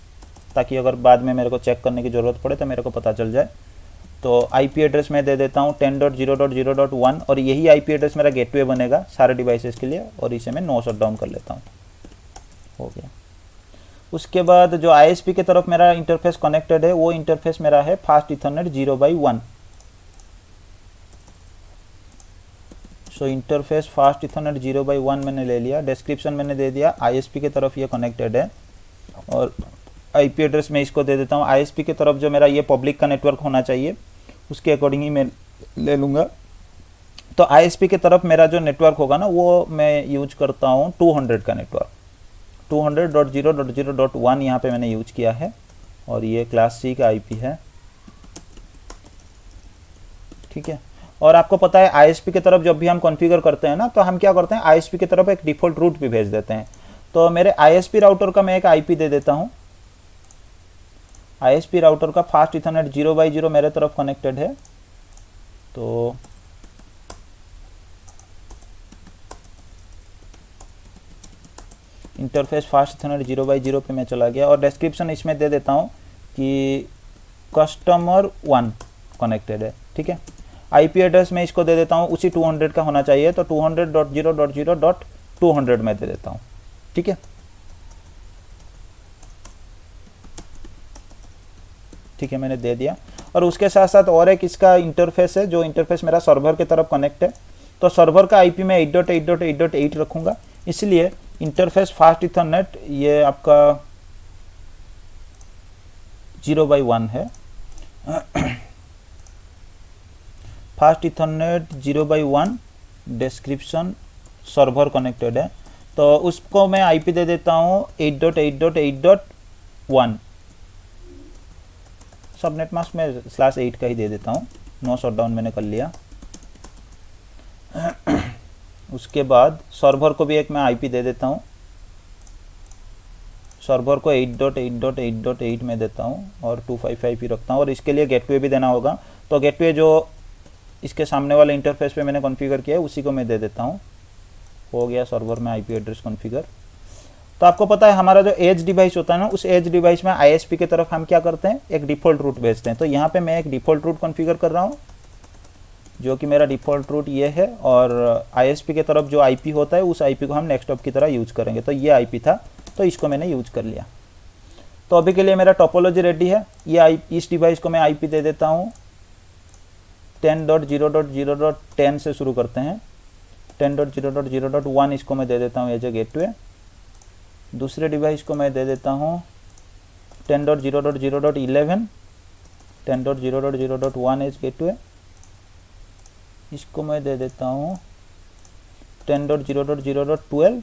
[SPEAKER 1] ताकि अगर बाद में मेरे को चेक करने की ज़रूरत पड़े तो मेरे को पता चल जाए। तो IP एड्रेस मैं दे देता हूँ 10.0.0.1, और यही IP एड्रेस मेरा गेटवे बनेगा सारे डिवाइसेस के लिए, और इसे मैं नो शट डाउन कर लेता हूँ। हो गया। उसके बाद जो ISP की तरफ मेरा इंटरफेस कनेक्टेड है वो इंटरफेस मेरा है फास्ट इथरनेट 0x1। सो इंटरफेस फास्ट इथरनेट 0x1 मैंने ले लिया, डिस्क्रिप्शन मैंने दे दिया, ISP की तरफ ये कनेक्टेड है, और IP एड्रेस मैं इसको दे देता हूँ। ISP की तरफ जो मेरा ये पब्लिक का नेटवर्क होना चाहिए उसके अकॉर्डिंग ही मैं ले लूँगा। तो ISP की तरफ मेरा जो नेटवर्क होगा ना वो मैं यूज करता हूँ 200 का नेटवर्क, 200.0.0.1 यहाँ पे मैंने यूज किया है, और ये क्लास C का IP है। ठीक है। और आपको पता है आईएसपी की तरफ जब भी हम कॉन्फ़िगर करते हैं ना, तो हम क्या करते हैं, आईएसपी की तरफ एक डिफ़ॉल्ट रूट भी भेज देते हैं। तो मेरे आईएसपी राउटर का मैं एक आईपी दे देता हूँ। आईएसपी राउटर का फास्ट इथरनेट 0x0 मेरे तरफ कनेक्टेड है। तो इंटरफेस फास्ट इथरनेट 0x0 पे मैं चला गया और डिस्क्रिप्शन इसमें दे देता हूँ कि कस्टमर 1 कनेक्टेड है। ठीक है। आईपी एड्रेस में इसको दे देता हूँ, उसी 200 का होना चाहिए, तो 200.0.0.200 में दे देता हूँ। ठीक है। ठीक है, मैंने दे दिया। और उसके साथ साथ और एक इसका इंटरफेस है, जो इंटरफेस मेरा सर्वर की तरफ कनेक्ट है। तो सर्वर का आईपी मैं 8.8.8.8 रखूँगा, इसलिए इंटरफेस फास्ट इथरनेट ये आपका 0x1 है। Fast Ethernet 0x1 description server connected है, तो उसको मैं आईपी दे देता हूँ 8.8.8.1। सबनेट मास्क में /8 का ही दे देता हूँ, नो शटडाउन मैंने कर लिया। उसके बाद सर्वर को भी एक मैं आईपी दे देता हूँ, सर्वर को 8.8.8.8 में देता हूँ और 255 ही रखता हूँ। और इसके लिए गेटवे भी देना होगा, तो गेटवे जो इसके सामने वाले इंटरफेस पे मैंने कॉन्फ़िगर किया है उसी को मैं दे देता हूँ। हो गया सर्वर में आईपी एड्रेस कॉन्फ़िगर। तो आपको पता है हमारा जो एज डिवाइस होता है ना, उस एज डिवाइस में आईएसपी की तरफ हम क्या करते हैं, एक डिफ़ॉल्ट रूट भेजते हैं। तो यहाँ पे मैं एक डिफ़ॉल्ट रूट कॉन्फ़िगर कर रहा हूँ, जो कि मेरा डिफ़ॉल्ट रूट ये है, और आईएसपी की तरफ जो आईपी होता है उस आईपी को हम नेक्स्ट हॉप की तरह यूज करेंगे। तो ये आईपी था, तो इसको मैंने यूज कर लिया। तो अभी के लिए मेरा टोपोलॉजी रेडी है। ये इस डिवाइस को मैं आईपी दे देता हूँ 10.0.0.10 से शुरू करते हैं। 10.0.0.1 इसको मैं दे देता हूँ एज ए गेटवे। दूसरे डिवाइस को मैं दे देता हूँ 10.0.0.11, 10.0.0.1 एज गेटवे। इसको मैं दे देता हूँ 10.0.0.12,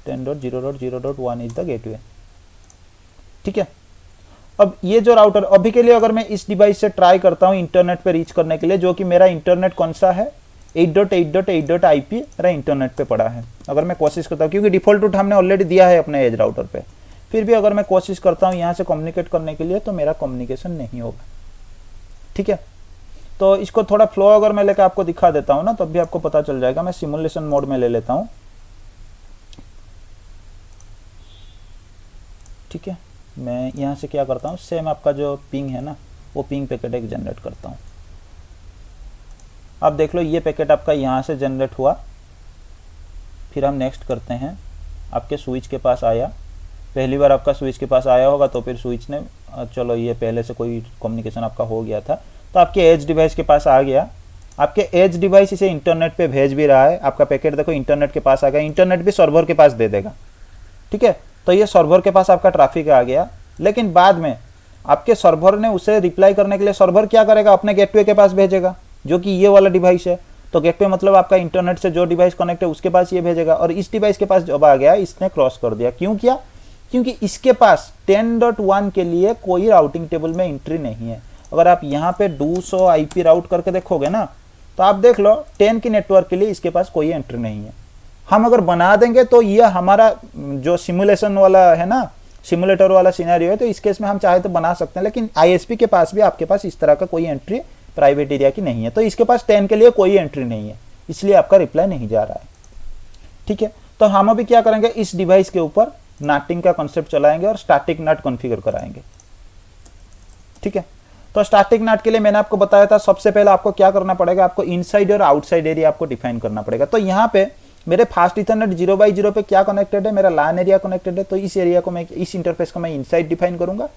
[SPEAKER 1] 10.0.0.1 इज द गेटवे। ठीक है। अब ये जो राउटर अभी के लिए अगर मैं इस डिवाइस से ट्राई करता हूँ इंटरनेट पे रीच करने के लिए, जो कि मेरा इंटरनेट कौन सा है, 8.8.8.IP मेरा इंटरनेट पे पड़ा है। अगर मैं कोशिश करता हूँ, क्योंकि डिफ़ॉल्ट रूट हमने ऑलरेडी दिया है अपने एज राउटर पे, फिर भी अगर मैं कोशिश करता हूँ यहाँ से कम्युनिकेट करने के लिए, तो मेरा कम्युनिकेशन नहीं होगा। ठीक है। तो इसको थोड़ा फ्लो अगर मैं लेकर आपको दिखा देता हूँ ना, तब भी आपको पता चल जाएगा। मैं सिमुलेशन मोड में ले लेता हूँ। ठीक है। मैं यहाँ से क्या करता हूँ, सेम आपका जो पिंग है ना, वो पिंग पैकेट एक जनरेट करता हूँ। आप देख लो ये पैकेट आपका यहाँ से जनरेट हुआ। फिर हम नेक्स्ट करते हैं, आपके स्विच के पास आया। पहली बार आपका स्विच के पास आया होगा, तो फिर स्विच ने चलो ये पहले से कोई कम्युनिकेशन आपका हो गया था, तो आपके एज डिवाइस के पास आ गया। आपके एज डिवाइस इसे इंटरनेट पे भेज भी रहा है। आपका पैकेट देखो इंटरनेट के पास आ गया, इंटरनेट भी सर्वर के पास दे देगा। ठीक है। तो ये सर्वर के पास आपका ट्रैफिक आ गया, लेकिन बाद में आपके सर्वर ने उसे रिप्लाई करने के लिए सर्वर क्या करेगा, अपने गेटवे के पास भेजेगा, जो कि ये वाला डिवाइस है। तो गेटवे मतलब आपका इंटरनेट से जो डिवाइस कनेक्ट है उसके पास ये भेजेगा। और इस डिवाइस के पास जब आ गया, इसने क्रॉस कर दिया। क्यों किया? क्योंकि इसके पास 10.1 के लिए कोई राउटिंग टेबल में एंट्री नहीं है। अगर आप यहाँ पे 200 आईपी राउट करके देखोगे ना, तो आप देख लो 10 की नेटवर्क के लिए इसके पास कोई एंट्री नहीं है। हम अगर बना देंगे तो ये हमारा जो सिमुलेशन वाला है ना, सिमुलेटर वाला सिनेरियो है, तो इस केस में हम चाहे तो बना सकते हैं। लेकिन आईएसपी के पास भी आपके पास इस तरह का कोई एंट्री प्राइवेट एरिया की नहीं है। तो इसके पास 10 के लिए कोई एंट्री नहीं है, इसलिए आपका रिप्लाई नहीं जा रहा है। ठीक है। तो हम अभी क्या करेंगे, इस डिवाइस के ऊपर नाटिंग का कॉन्सेप्ट चलाएंगे और स्टैटिक नाट कॉन्फ़िगर कराएंगे। ठीक है। तो स्टैटिक नाट के लिए मैंने आपको बताया था, सबसे पहले आपको क्या करना पड़ेगा, आपको इनसाइड और आउटसाइड एरिया आपको डिफाइन करना पड़ेगा। तो यहाँ पे मेरे फास्ट इथरनेट 0x0 पे क्या कनेक्टेड है, मेरा LAN एरिया कनेक्टेड है। तो इस एरिया को मैं, इस इंटरफेस को मैं इनसाइड डिफाइन करूंगा,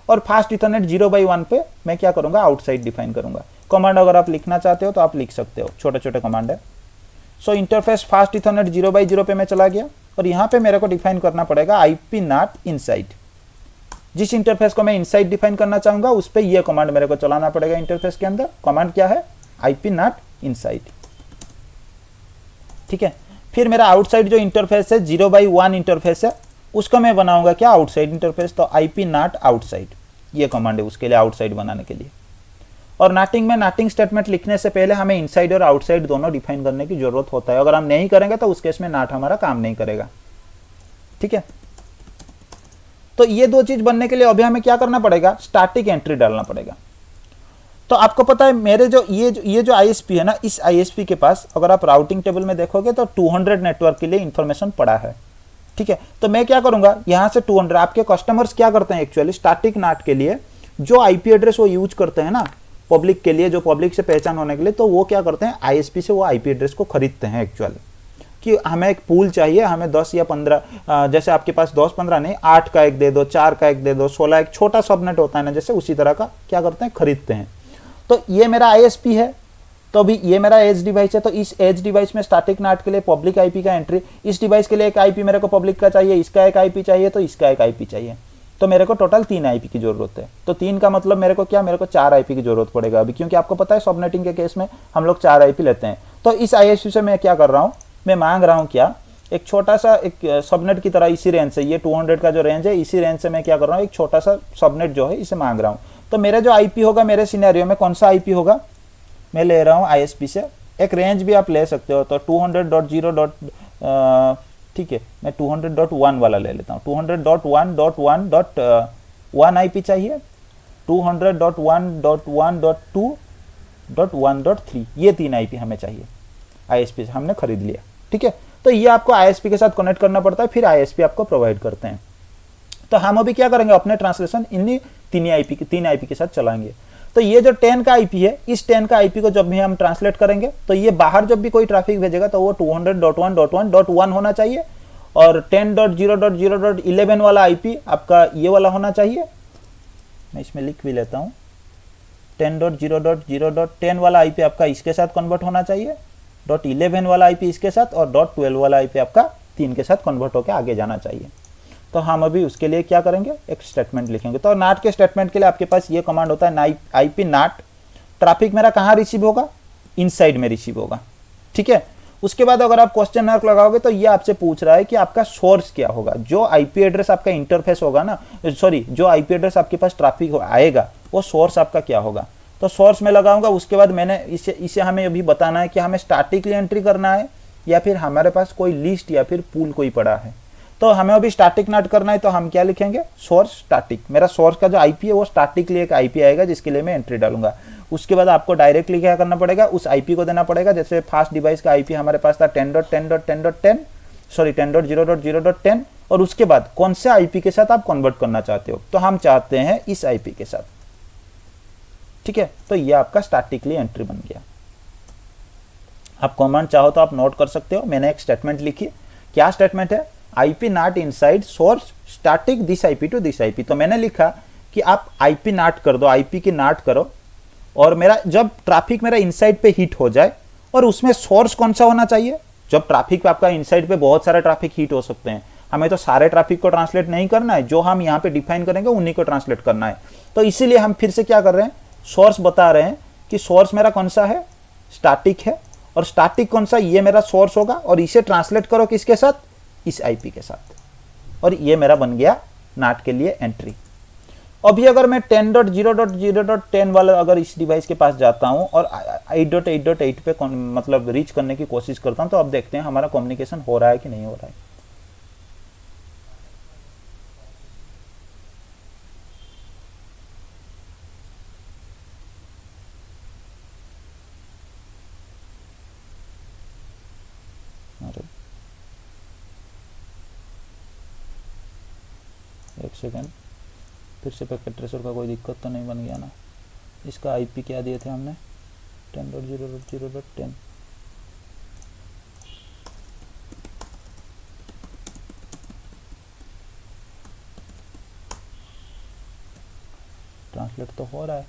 [SPEAKER 1] और फास्ट इथरनेट 0x1 पे मैं क्या करूंगा, आउटसाइड डिफाइन करूंगा। कमांड अगर आप लिखना चाहते हो तो आप लिख सकते हो, छोटे छोटे कमांड है। सो इंटरफेस फास्ट इथरनेट 0x0 पे मैं चला गया, और यहाँ पे मेरे को डिफाइन करना पड़ेगा IP नाट इनसाइड। जिस इंटरफेस को मैं इनसाइड डिफाइन करना चाहूंगा उस पर यह कमांड मेरे को चलाना पड़ेगा इंटरफेस के अंदर। कमांड क्या है, IP नाट इनसाइड। ठीक है। फिर मेरा आउटसाइड जो इंटरफेस है 0x1 इंटरफेस है, उसका मैं बनाऊंगा क्या, आउटसाइड इंटरफेस। तो IP नाट आउटसाइड, ये कमांड है उसके लिए, आउटसाइड बनाने के लिए। और नाटिंग में नाटिंग स्टेटमेंट लिखने से पहले हमें इनसाइड और आउटसाइड दोनों डिफाइन करने की जरूरत होता है। अगर हम नहीं करेंगे तो उस केस में नाट हमारा काम नहीं करेगा। ठीक है, तो ये दो चीज बनने के लिए अभी हमें क्या करना पड़ेगा, स्टैटिक एंट्री डालना पड़ेगा। तो आपको पता है मेरे जो ये जो आईएसपी है ना, इस आईएसपी के पास अगर आप राउटिंग टेबल में देखोगे तो 200 नेटवर्क के लिए इंफॉर्मेशन पड़ा है। ठीक है, तो मैं क्या करूंगा, यहां से 200 आपके कस्टमर्स क्या करते हैं एक्चुअली स्टैटिक नाट के लिए जो आईपी एड्रेस वो यूज करते हैं ना पब्लिक के लिए, जो पब्लिक से पहचान होने के लिए, तो वो क्या करते हैं आईएसपी से वो आईपी एड्रेस को खरीदते हैं एक्चुअली, कि हमें एक पूल चाहिए, हमें 10 या 15 जैसे आपके पास 10-15 नहीं 8 का एक दे दो, 4 का एक दे दो, 16 एक छोटा सबनेट होता है ना जैसे, उसी तरह का क्या करते हैं खरीदते हैं। तो ये मेरा आईएसपी है, तो अभी ये मेरा एज डिवाइस है, तो इस एज डिवाइस में स्टैटिक नाट के लिए पब्लिक आईपी का एंट्री, इस डिवाइस के लिए एक आईपी मेरे को पब्लिक का चाहिए, इसका एक आईपी चाहिए, तो इसका एक आईपी चाहिए, तो मेरे को टोटल 3 आईपी की जरूरत है। तो 3 का मतलब मेरे को क्या, मेरे को 4 आईपी की जरूरत पड़ेगा अभी, क्योंकि आपको पता है सबनेटिंग के केस में हम लोग 4 आईपी लेते हैं। तो इस आईएसपी से मैं क्या कर रहा हूँ, मैं मांग रहा हूँ क्या, एक छोटा सा एक सबनेट की तरह इसी रेंज से, ये 200 का जो रेंज है इसी रेंज से मैं क्या कर रहा हूँ, एक छोटा सा सबनेट जो है इसे मांग रहा हूँ। तो मेरा जो आईपी होगा मेरे सिनेरियो में कौन सा आईपी होगा, मैं ले रहा हूँ आईएसपी से, एक रेंज भी आप ले सकते हो, तो 200.0. ठीक है, मैं 200.1 वाला ले लेता हूँ, 200.1.1.1 आईपी चाहिए, 200.1.1.2.1.3 ये 3 आईपी हमें चाहिए, आईएसपी से हमने खरीद लिया। ठीक है, तो ये आपको आईएसपी के साथ कनेक्ट करना पड़ता है, फिर आईएसपी आपको प्रोवाइड करते हैं। तो हम अभी क्या करेंगे, अपने ट्रांसलेशन इन्हीं 3 आईपी के साथ चलाएंगे। तो ये जो 10 का आईपी है, इस 10 का आईपी को जब भी हम ट्रांसलेट करेंगे तो ये बाहर जब भी कोई ट्रैफिक भेजेगा तो वो 200.1.1.1 होना चाहिए, और 10.0.0.11 वाला आईपी आपका ये वाला होना चाहिए, मैं इसमें लिख भी लेता हूँ, 10.0.0.10 वाला आईपी आपका इसके साथ कन्वर्ट होना चाहिए, .11 वाला आईपी इसके साथ, और .12 वाला आईपी आपका 3 के साथ कन्वर्ट होकर आगे जाना चाहिए। तो हम अभी उसके लिए क्या करेंगे, एक स्टेटमेंट लिखेंगे। तो नाट के स्टेटमेंट के लिए आपके पास ये कमांड होता है आईपी नाट, ट्रैफिक मेरा कहाँ रिसीव होगा, इनसाइड में रिसीव होगा। ठीक है, उसके बाद अगर आप क्वेश्चन मार्क लगाओगे तो ये आपसे पूछ रहा है कि आपका सोर्स क्या होगा, जो आईपी एड्रेस आपका इंटरफेस होगा ना, सॉरी जो आईपी एड्रेस आपके पास ट्रैफिक आएगा वो सोर्स आपका क्या होगा। तो सोर्स में लगाऊंगा, उसके बाद मैंने इसे हमें अभी बताना है कि हमें स्टैटिकली एंट्री करना है या फिर हमारे पास कोई लिस्ट या फिर पूल कोई पड़ा है। तो हमें अभी स्टैटिक नाट करना है, तो हम क्या लिखेंगे, सोर्स स्टैटिक, मेरा सोर्स का जो आईपी है वो स्टैटिकली एक आईपी आएगा जिसके लिए मैं एंट्री डालूंगा। उसके बाद आपको डायरेक्टली क्या करना पड़ेगा, उस आईपी को देना पड़ेगा। जैसे फास्ट डिवाइस का आईपी हमारे पास था 10.10.10.10 सॉरी 10.0.0.10, और उसके बाद कौन से आईपी के साथ आप कन्वर्ट करना चाहते हो, तो हम चाहते हैं इस आईपी के साथ। ठीक है, तो ये आपका स्टैटिकली एंट्री बन गया। आप कमांड चाहो तो आप नोट कर सकते हो, मैंने एक स्टेटमेंट लिखी, क्या स्टेटमेंट है, IP NAT inside source static this IP to this IP. तो मैंने लिखा कि आप आईपी नाट कर दो, आईपी की नाट करो, और मेरा जब ट्रैफिक मेरा इनसाइड पे हिट हो जाए, और उसमें सोर्स कौन सा होना चाहिए, जब ट्रैफिक पे आपका इनसाइड पे बहुत सारे ट्रैफिक हिट हो सकते हैं, हमें तो सारे ट्रैफिक को ट्रांसलेट नहीं करना है, जो हम यहाँ पे डिफाइन करेंगे उन्हीं को ट्रांसलेट करना है। तो इसीलिए हम फिर से क्या कर रहे हैं, सोर्स बता रहे हैं कि सोर्स मेरा कौन सा है, स्टैटिक है, और स्टैटिक कौन सा, ये मेरा सोर्स होगा, और इसे ट्रांसलेट करो किसके साथ, इस आईपी के साथ, और ये मेरा बन गया नाट के लिए एंट्री। अभी अगर मैं 10.0.0.10 वाला अगर इस डिवाइस के पास जाता हूं और 8.8.8 पे मतलब रीच करने की कोशिश करता हूं, तो अब देखते हैं हमारा कम्युनिकेशन हो रहा है कि नहीं हो रहा है। एक सेकेंड, फिर से पैकेट ट्रेसर का कोई दिक्कत तो नहीं बन गया ना। इसका आईपी क्या दिए थे हमने, 10.0.0.10, ट्रांसलेट तो हो रहा है।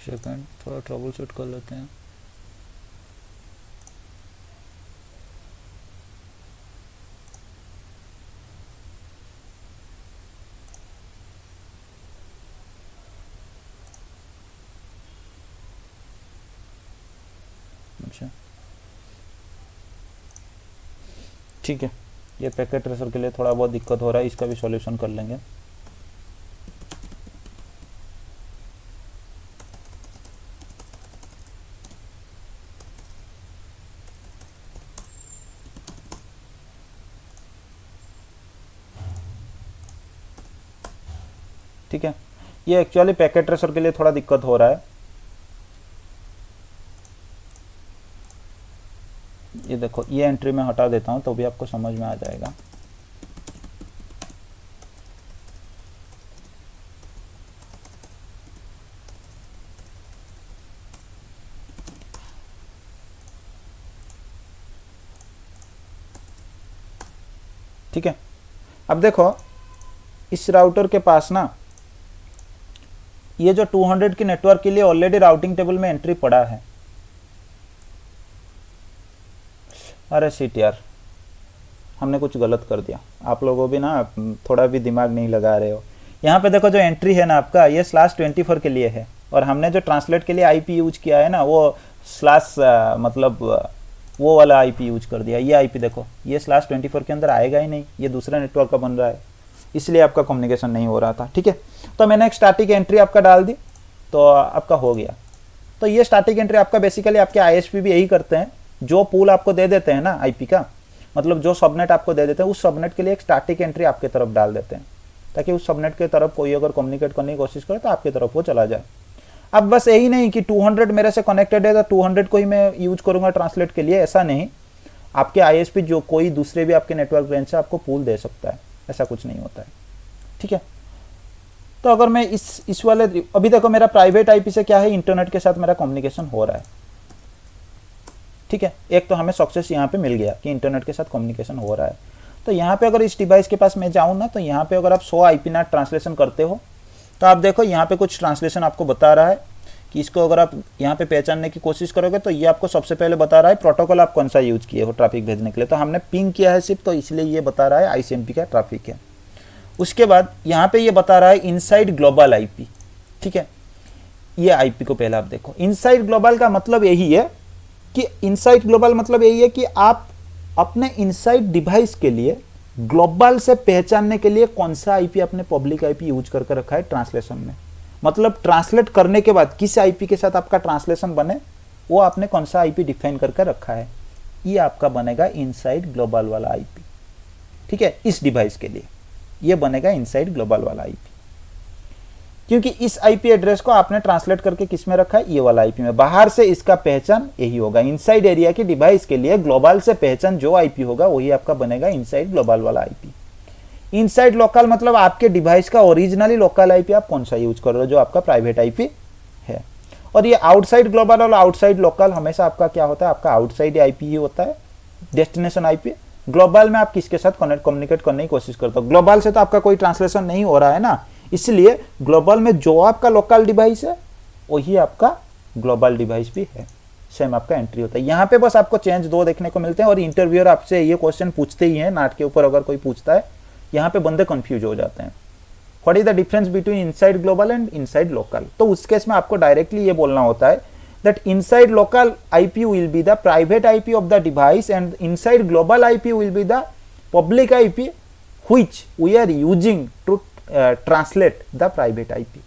[SPEAKER 1] सेकंड थोड़ा ट्रबल शूट कर लेते हैं। अच्छा ठीक है, ये पैकेट ट्रेसर के लिए थोड़ा बहुत दिक्कत हो रहा है, इसका भी सॉल्यूशन कर लेंगे। ठीक है, ये एक्चुअली पैकेट ट्रेसर के लिए थोड़ा दिक्कत हो रहा है। ये देखो, ये एंट्री में हटा देता हूं तो भी आपको समझ में आ जाएगा। ठीक है, अब देखो इस राउटर के पास ना ये जो 200 की नेटवर्क के लिए ऑलरेडी राउटिंग टेबल में एंट्री पड़ा है। अरे शिट यार, हमने कुछ गलत कर दिया। आप लोगों भी ना थोड़ा भी दिमाग नहीं लगा रहे हो। यहाँ पे देखो जो एंट्री है ना आपका, ये /24 के लिए है, और हमने जो ट्रांसलेट के लिए आईपी यूज किया है ना वो स्लैश मतलब वो वाला आईपी यूज कर दिया। ये आईपी देखो, ये /24 के अंदर आएगा ही नहीं, ये दूसरा नेटवर्क का बन रहा है, इसलिए आपका कम्युनिकेशन नहीं हो रहा था। ठीक है, तो मैंने एक स्टैटिक एंट्री आपका डाल दी तो आपका हो गया। तो ये स्टैटिक एंट्री आपका बेसिकली आपके आईएसपी भी यही करते हैं, जो पूल आपको दे देते हैं ना आईपी का, मतलब जो सबनेट आपको दे देते हैं उस सबनेट के लिए एक स्टैटिक एंट्री आपके तरफ डाल देते हैं, ताकि उस सबनेट के तरफ कोई अगर कम्युनिकेट करने की कोशिश करे तो आपकी तरफ वो चला जाए। अब बस यही नहीं कि 200 मेरे से कनेक्टेड है तो 200 को ही मैं यूज करूंगा ट्रांसलेट के लिए, ऐसा नहीं। आपके आईएसपी जो कोई दूसरे भी आपके नेटवर्क रेंज से आपको पूल दे सकता है, ऐसा कुछ नहीं होता है। ठीक है, तो अगर मैं इस वाले, अभी देखो मेरा प्राइवेट आईपी से क्या है, इंटरनेट के साथ मेरा कम्युनिकेशन हो रहा है। ठीक है, एक तो हमें सक्सेस यहाँ पे मिल गया कि इंटरनेट के साथ कम्युनिकेशन हो रहा है। तो यहाँ पे अगर इस डिवाइस के पास मैं जाऊँ ना, तो यहाँ पे अगर आप 100 आईपी नेट ट्रांसलेशन करते हो तो आप देखो यहाँ पे कुछ ट्रांसलेशन आपको बता रहा है कि इसको अगर आप यहाँ पे पहचानने की कोशिश करोगे तो ये आपको सबसे पहले बता रहा है प्रोटोकॉल आप कौन सा यूज किए हो ट्रैफिक भेजने के लिए। तो हमने पिंग किया है सिर्फ, तो इसलिए ये बता रहा है आईसीएमपी का ट्रैफिक है। उसके बाद यहाँ पे ये बता रहा है इनसाइड ग्लोबल आईपी। ठीक है, ये आईपी को पहले आप देखो, इनसाइड ग्लोबल का मतलब यही है कि इनसाइड ग्लोबल मतलब यही है कि आप अपने इनसाइड डिवाइस के लिए ग्लोबल से पहचानने के लिए कौन सा आईपी आपने पब्लिक आईपी यूज करके रखा है ट्रांसलेशन में। मतलब ट्रांसलेट करने के बाद किस आईपी के साथ आपका ट्रांसलेशन बने वो आपने कौन सा आईपी डिफाइन करके रखा है, ये आपका बनेगा इनसाइड ग्लोबल वाला आईपी। ठीक है, इस डिवाइस के लिए ये बनेगा इनसाइड ग्लोबल वाला आईपी, क्योंकि इस आईपी एड्रेस को आपने ट्रांसलेट करके किस में रखा है, ये वाला आईपी में। बाहर से इसका पहचान यही होगा। इनसाइड एरिया के डिवाइस के लिए ग्लोबल से पहचान जो आईपी होगा वही आपका बनेगा इनसाइड ग्लोबल वाला आईपी। इनसाइड लोकल मतलब आपके डिवाइस का ओरिजिनली लोकल आईपी आप कौन सा यूज कर रहे हो, जो आपका प्राइवेट आईपी है। और ये आउटसाइड ग्लोबल और आउटसाइड लोकल हमेशा आपका क्या होता है, आपका आउटसाइड आईपी ही होता है, डेस्टिनेशन आईपी। ग्लोबल में आप किसके साथ कम्युनिकेट करने की कोशिश करते हो, ग्लोबल से तो आपका कोई ट्रांसलेशन नहीं हो रहा है ना, इसलिए ग्लोबल में जो आपका लोकल डिवाइस है वही आपका ग्लोबल डिवाइस भी है, सेम आपका एंट्री होता है। यहाँ पे बस आपको चेंज दो देखने को मिलते हैं, और इंटरव्यूअर आपसे ये क्वेश्चन पूछते ही हैं नाट के ऊपर, अगर कोई पूछता है यहाँ पे बंदे कंफ्यूज हो जाते हैं, what is the difference between inside global and inside local. तो उस केस में आपको डायरेक्टली ये बोलना होता है that inside local IP will be the private IP of the device and inside global IP will be the public IP which we are using to translate the private IP.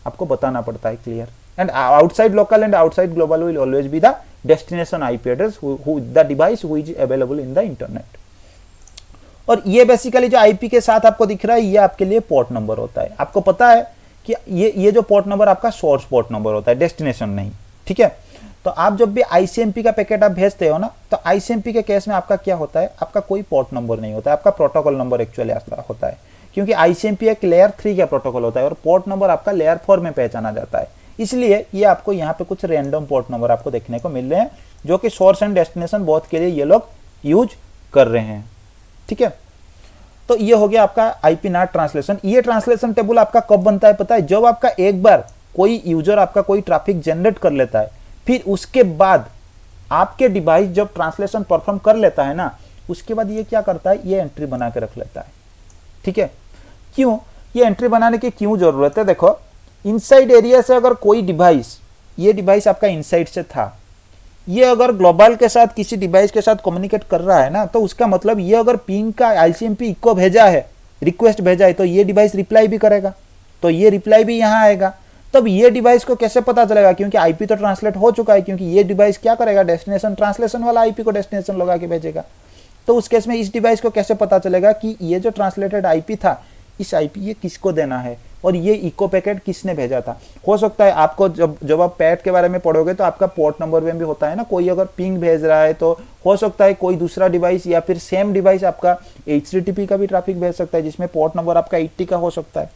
[SPEAKER 1] आपको बताना पड़ता है clear. And outside local and outside global will always be the destination IP address the device which is available in the internet. और ये basically जो IP के साथ आपको दिख रहा है ये आपके लिए पोर्ट नंबर होता है। आपको पता है कि ये जो पोर्ट नंबर आपका सोर्स पोर्ट नंबर होता है, डेस्टिनेशन नहीं। ठीक है, तो आप जब भी आईसीएमपी का पैकेट आप भेजते हो ना, तो आईसीएमपी के केस में आपका क्या होता है, आपका कोई पोर्ट नंबर नहीं होता है, आपका प्रोटोकॉल नंबर एक्चुअली होता है, क्योंकि आईसीएमपी एक लेयर 3 का प्रोटोकॉल होता है और पोर्ट नंबर आपका लेयर 4 में पहचाना जाता है। इसलिए ये आपको यहाँ पे कुछ रैंडम पोर्ट नंबर आपको देखने को मिल रहे हैं, जो कि सोर्स एंड डेस्टिनेशन बोथ के लिए ये लोग यूज कर रहे हैं। ठीक है, तो ये हो गया आपका आईपी नाट ट्रांसलेशन। ये ट्रांसलेशन टेबल आपका कब बनता है पता है, जब आपका एक बार कोई यूजर आपका कोई ट्रैफिक जनरेट कर लेता है, फिर उसके बाद आपके डिवाइस जब ट्रांसलेशन परफॉर्म कर लेता है ना, उसके बाद ये क्या करता है, ये एंट्री बना के रख लेता है। ठीक है, क्यों ये एंट्री बनाने की क्यों जरूरत है? देखो, इनसाइड एरिया से अगर कोई डिवाइस, ये डिवाइस आपका इनसाइड से था, ये अगर ग्लोबल के साथ किसी डिवाइस के साथ कम्युनिकेट कर रहा है ना, तो उसका मतलब ये अगर पिंग का आईसीएमपी इको भेजा है, रिक्वेस्ट भेजा है, तो ये डिवाइस रिप्लाई भी करेगा, तो ये रिप्लाई भी यहाँ आएगा। तब ये डिवाइस को कैसे पता चलेगा? क्योंकि आईपी तो ट्रांसलेट हो चुका है, क्योंकि ये डिवाइस क्या करेगा, डेस्टिनेशन ट्रांसलेशन वाला आईपी को डेस्टिनेशन लगा के भेजेगा। तो उस केस में इस डिवाइस को कैसे पता चलेगा कि ये जो ट्रांसलेटेड आईपी था, इस आईपी ये किसको देना है और ये इको पैकेट किसने भेजा था। हो सकता है आपको जब आप पैट के बारे में पढ़ोगे तो आपका पोर्ट नंबर में भी होता है ना, कोई अगर पिंग भेज रहा है तो हो सकता है कोई दूसरा डिवाइस या फिर सेम डिवाइस आपका HTTP का भी ट्रैफिक भेज सकता है, जिसमें पोर्ट नंबर आपका 80 का हो सकता है।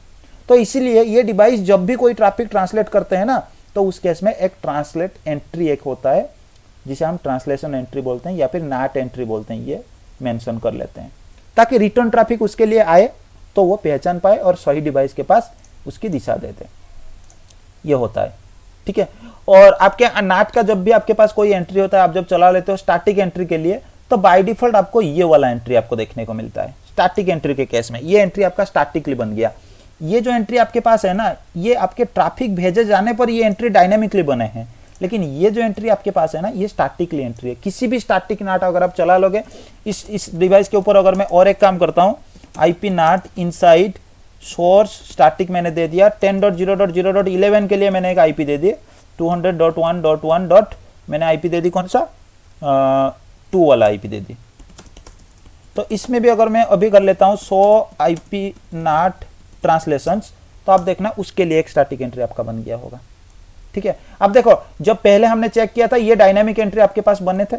[SPEAKER 1] तो इसीलिए ये डिवाइस जब भी कोई ट्रैफिक ट्रांसलेट करते हैं ना, तो उस केस में एक ट्रांसलेट एंट्री एक होता है, जिसे हम ट्रांसलेशन एंट्री बोलते हैं या फिर नाट एंट्री बोलते हैं, ये मेंशन कर लेते हैं, ताकि रिटर्न ट्रैफिक उसके लिए आए तो वो पहचान पाए और सही डिवाइस के पास उसकी दिशा दे दे। ये होता है। ठीक है, और आपके नाट का जब भी आपके पास कोई एंट्री होता है, आप जब चला लेते हो स्टैटिक एंट्री के लिए, तो बाय डिफॉल्ट आपको ये वाला एंट्री आपको देखने को मिलता है। स्टैटिक एंट्री के केस में ये एंट्री आपका स्टैटिकली बन गया। ये जो एंट्री आपके पास है ना, ये आपके ट्रैफिक भेजे जाने पर ये एंट्री डायनेमिकली बने हैं, लेकिन ये जो एंट्री आपके पास है ना, ये स्टैटिकली एंट्री है। किसी भी स्टैटिक नाट अगर आप चला लोगे, इस डिवाइस के ऊपर अगर मैं और एक काम करता हूं, IP NAT inside source static मैंने दे दिया, 10.0.0.11 के लिए मैंने एक आईपी दे दी, 200.1.1. मैंने आईपी दे दी कौन सा, 2 वाला आईपी दे दी। तो इसमें भी अगर मैं अभी कर लेता हूं 100 आईपी नाट ट्रांसलेशंस, तो आप देखना उसके लिए एक स्टैटिक एंट्री आपका बन गया होगा। ठीक है, अब देखो, जब पहले हमने चेक किया था ये डायनामिक एंट्री आपके पास बने थे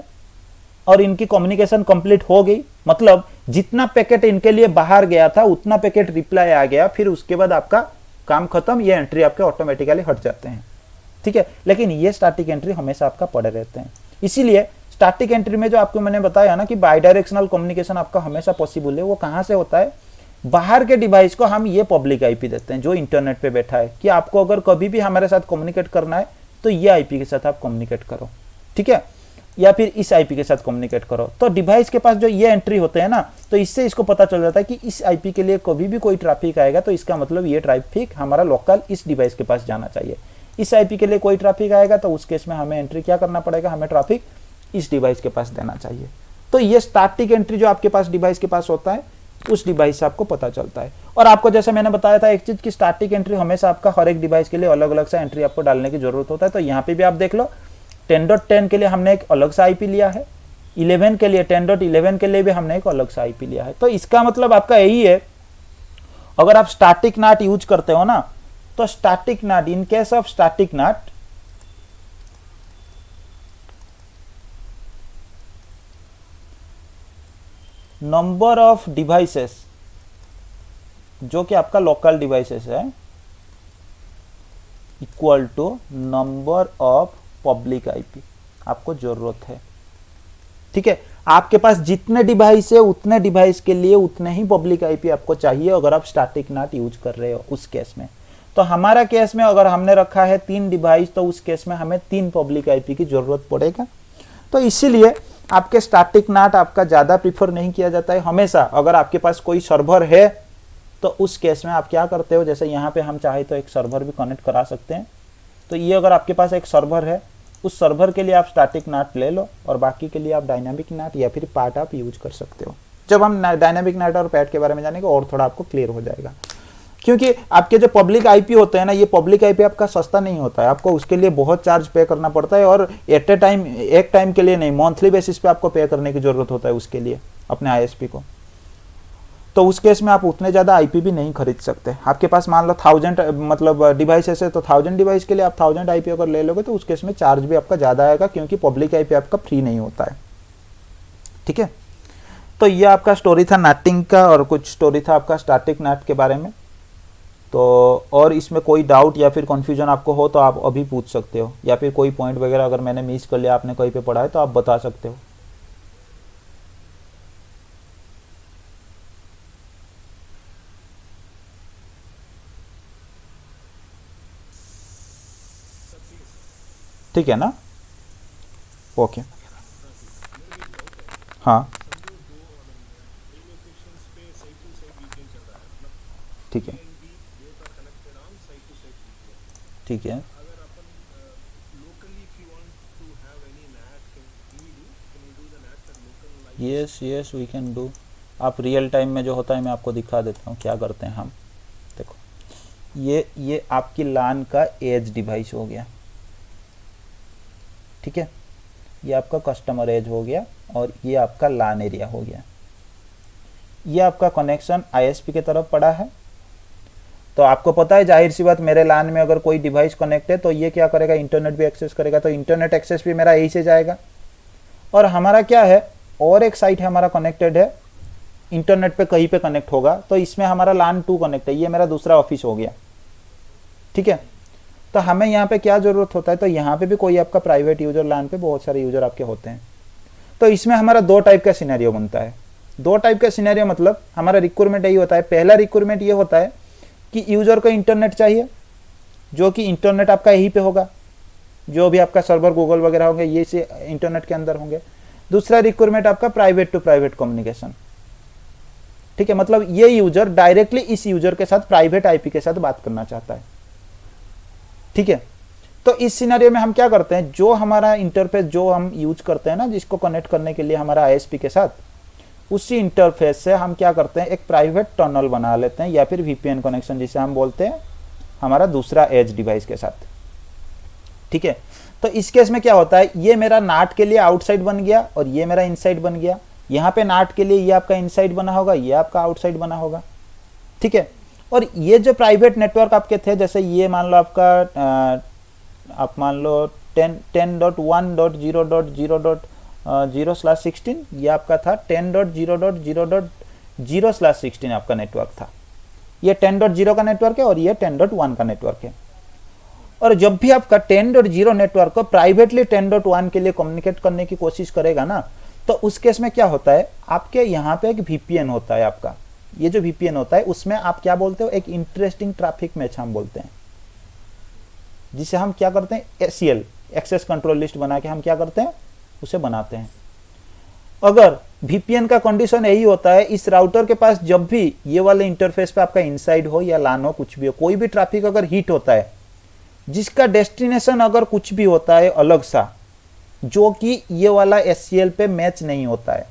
[SPEAKER 1] और इनकी कम्युनिकेशन कंप्लीट हो गई, मतलब जितना पैकेट इनके लिए बाहर गया था उतना पैकेट रिप्लाई आ गया, फिर उसके बाद आपका काम खत्म, ये एंट्री आपके ऑटोमेटिकली हट जाते हैं। ठीक है, लेकिन ये स्टैटिक एंट्री हमेशा आपका पड़े रहते हैं। इसीलिए स्टैटिक एंट्री में जो आपको मैंने बताया ना कि बाइडायरेक्शनल कम्युनिकेशन आपका हमेशा पॉसिबल है, वो कहां से होता है, बाहर के डिवाइस को हम ये पब्लिक आईपी देते हैं जो इंटरनेट पे बैठा है, कि आपको अगर कभी भी हमारे साथ कम्युनिकेट करना है तो ये आईपी के साथ आप कम्युनिकेट करो। ठीक है, या फिर इस आईपी के साथ कम्युनिकेट करो। तो डिवाइस के पास जो ये एंट्री होते हैं ना, तो इससे इसको पता चल जाता है कि इस आईपी के लिए कभी भी कोई ट्रैफिक आएगा तो इसका मतलब ये ट्रैफिक हमारा लोकल इस डिवाइस के पास जाना चाहिए। इस आईपी के लिए कोई ट्रैफिक आएगा तो उस केस में हमें एंट्री क्या करना पड़ेगा, हमें ट्रैफिक इस डिवाइस के पास देना चाहिए। तो ये स्टैटिक एंट्री जो आपके पास डिवाइस के पास होता है, उस डिवाइस से आपको पता चलता है। और आपको जैसे मैंने बताया था एक चीज की, स्टैटिक एंट्री हमेशा आपका हर एक डिवाइस के लिए अलग अलग सा एंट्री आपको डालने की जरूरत होता है। तो यहाँ पे भी आप देख लो, 10.10 के लिए हमने एक अलग सा आईपी लिया है, 11 के लिए 10.11 के लिए भी हमने एक अलग सा आईपी लिया है। तो इसका मतलब आपका यही है, अगर आप स्टैटिक नाट यूज करते हो ना, तो static NAT, in case of static NAT, number of devices जो कि आपका लोकल डिवाइसेस है equal to number of public IP आपको जरूरत है। ठीक है, आपके पास जितने डिवाइस है उतने डिवाइस के लिए उतने ही पब्लिक आईपी आपको चाहिए अगर आप स्टैटिक नाट यूज कर रहे हो उस केस में। तो हमारा केस में अगर हमने रखा है 3 डिवाइस, तो उस केस में हमें 3 पब्लिक आईपी की जरूरत पड़ेगा। तो इसीलिए आपके स्टैटिक नाट आपका ज्यादा प्रीफर नहीं किया जाता है। हमेशा अगर आपके पास कोई सर्वर है तो उस केस में आप क्या करते हो, जैसे यहाँ पे हम चाहे तो एक सर्वर भी कनेक्ट करा सकते हैं। तो ये अगर आपके पास एक सर्वर है, उस सर्वर के लिए आप स्टैटिक नाट ले लो और बाकी के लिए आप डायनामिक नाट या फिर पैट आप यूज कर सकते हो। जब हम डायनामिक नाट और पैट के बारे में जानेंगे और थोड़ा आपको क्लियर हो जाएगा, क्योंकि आपके जो पब्लिक आईपी होते हैं ना, ये पब्लिक आईपी आपका सस्ता नहीं होता है, आपको उसके लिए बहुत चार्ज पे करना पड़ता है, और एट ए टाइम, एक टाइम के लिए नहीं, मंथली बेसिस पे आपको पे करने की जरूरत होता है उसके लिए अपने आईएसपी को। तो उस केस में आप उतने ज्यादा आईपी भी नहीं खरीद सकते। आपके पास मान लो 1000 मतलब डिवाइसेस है, तो 1000 डिवाइस के लिए आप 1000 आईपी अगर ले लोगे तो उस केस में चार्ज भी आपका ज्यादा आएगा, क्योंकि पब्लिक आईपी आपका फ्री नहीं होता है। ठीक है, तो ये आपका स्टोरी था नाटिंग का, और कुछ स्टोरी था आपका स्टैटिक नाट के बारे में। तो और इसमें कोई डाउट या फिर कन्फ्यूजन आपको हो तो आप अभी पूछ सकते हो, या फिर कोई पॉइंट वगैरह अगर मैंने मिस कर लिया, आपने कहीं पे पढ़ा है तो आप बता सकते हो। ठीक है ना। ओके। हाँ ठीक है ठीक है। Yes yes we can do. आप रियल टाइम में जो होता है मैं आपको दिखा देता हूँ क्या करते हैं हम। देखो ये आपकी लान का एज डिवाइस हो गया, ठीक है। ये आपका कस्टमर एज हो गया और ये आपका लान एरिया हो गया। ये आपका कनेक्शन आईएसपी की तरफ पड़ा है। तो आपको पता है जाहिर सी बात मेरे लान में अगर कोई डिवाइस कनेक्ट है तो ये क्या करेगा, इंटरनेट भी एक्सेस करेगा, तो इंटरनेट एक्सेस भी मेरा यही से जाएगा। और हमारा क्या है, और एक साइट है हमारा कनेक्टेड है, इंटरनेट पे कहीं पे कनेक्ट होगा, तो इसमें हमारा लान 2 कनेक्ट है, ये मेरा दूसरा ऑफिस हो गया, ठीक है। तो हमें यहाँ पे क्या जरूरत होता है, तो यहाँ पे भी कोई आपका प्राइवेट यूजर, लान पे बहुत सारे यूजर आपके होते हैं। तो इसमें हमारा 2 टाइप का सिनेरियो बनता है। 2 टाइप का सिनेरियो मतलब हमारा रिक्वायरमेंट यही होता है। पहला रिक्वायरमेंट ये होता है कि यूजर को इंटरनेट चाहिए, जो कि इंटरनेट आपका यहीं पे होगा, जो भी आपका सर्वर गूगल वगैरह होंगे ये से इंटरनेट के अंदर होंगे। दूसरा रिक्वायरमेंट आपका प्राइवेट टू प्राइवेट कम्युनिकेशन, ठीक है। मतलब ये यूजर डायरेक्टली इस यूजर के साथ प्राइवेट आईपी के साथ बात करना चाहता है, ठीक है। तो इस सिनेरियो में हम क्या करते हैं, जो हमारा इंटरफेस जो हम यूज करते हैं ना, जिसको कनेक्ट करने के लिए हमारा आईएसपी के साथ, उसी इंटरफेस से हम क्या करते हैं, एक प्राइवेट टनल बना लेते हैं या फिर वीपीएन कनेक्शन जिसे हम बोलते हैं, हमारा दूसरा एज डिवाइस के साथ, ठीक है। तो इस केस में क्या होता है, ये मेरा नाट के लिए आउटसाइड बन गया और ये मेरा इनसाइड बन गया। यहाँ पे नाट के लिए ये आपका इनसाइड बना होगा, ये आपका आउटसाइड बना होगा, ठीक है। और ये जो प्राइवेट नेटवर्क आपके थे, जैसे ये मान लो आपका आप मान लो 10.1.0.0.0/16, ये आपका था 10.0.0.0/16 आपका नेटवर्क था। ये 10.0 का नेटवर्क है और ये 10.1 का नेटवर्क है। और जब भी आपका 10.0 नेटवर्क को प्राइवेटली 10.1 के लिए कम्युनिकेट करने की कोशिश करेगा ना, तो उस केस में क्या होता है, आपके यहाँ पे एक वीपीएन होता है आपका। ये जो वीपीएन होता है उसमें आप क्या बोलते हो, एक इंटरेस्टिंग ट्रैफिक मैच हम बोलते हैं, जिसे हम क्या करते हैं, एसीएल एक्सेस कंट्रोल लिस्ट बना के हम क्या करते हैं, उसे बनाते हैं। अगर वीपीएन का कंडीशन यही होता है, इस राउटर के पास जब भी ये वाले इंटरफेस पे आपका इनसाइड हो या लान हो, कुछ भी हो, कोई भी ट्रैफिक अगर हिट होता है जिसका डेस्टिनेशन अगर कुछ भी होता है अलग सा, जो कि ये वाला एससीएल पे मैच नहीं होता है,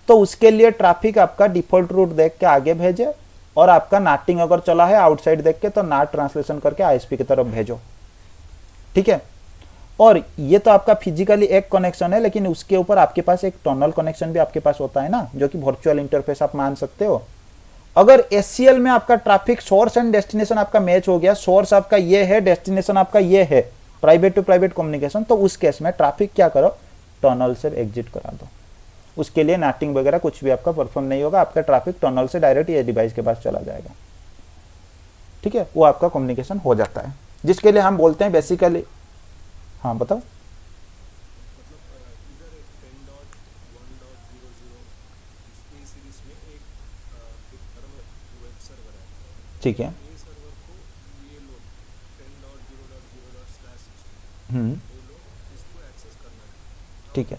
[SPEAKER 1] तो उसके लिए ट्रैफिक आपका डिफॉल्ट रूट देख के आगे भेजे, और आपका नाटिंग अगर चला है आउटसाइड देख के तो नाट ट्रांसलेशन करके आईएसपी की तरफ भेजो, ठीक है। और ये तो आपका फिजिकली एक कनेक्शन है, लेकिन उसके ऊपर आपके पास एक टनल कनेक्शन भी आपके पास होता है ना, जो कि वर्चुअल इंटरफेस आप मान सकते हो। अगर एससीएल में आपका ट्रैफिक सोर्स एंड डेस्टिनेशन आपका मैच हो गया, सोर्स आपका ये है, डेस्टिनेशन आपका ये है, प्राइवेट टू प्राइवेट कम्युनिकेशन, तो उस केस में ट्रैफिक क्या करो, टनल से एग्जिट करा दो। उसके लिए नाटिंग वगैरह कुछ भी आपका परफॉर्म नहीं होगा, आपका ट्रैफिक टनल से डायरेक्ट ये डिवाइस के पास चला जाएगा, ठीक है। वो आपका कम्युनिकेशन हो जाता है, जिसके लिए हम बोलते हैं बेसिकली। हाँ बताओ। ठीक है। ठीक है।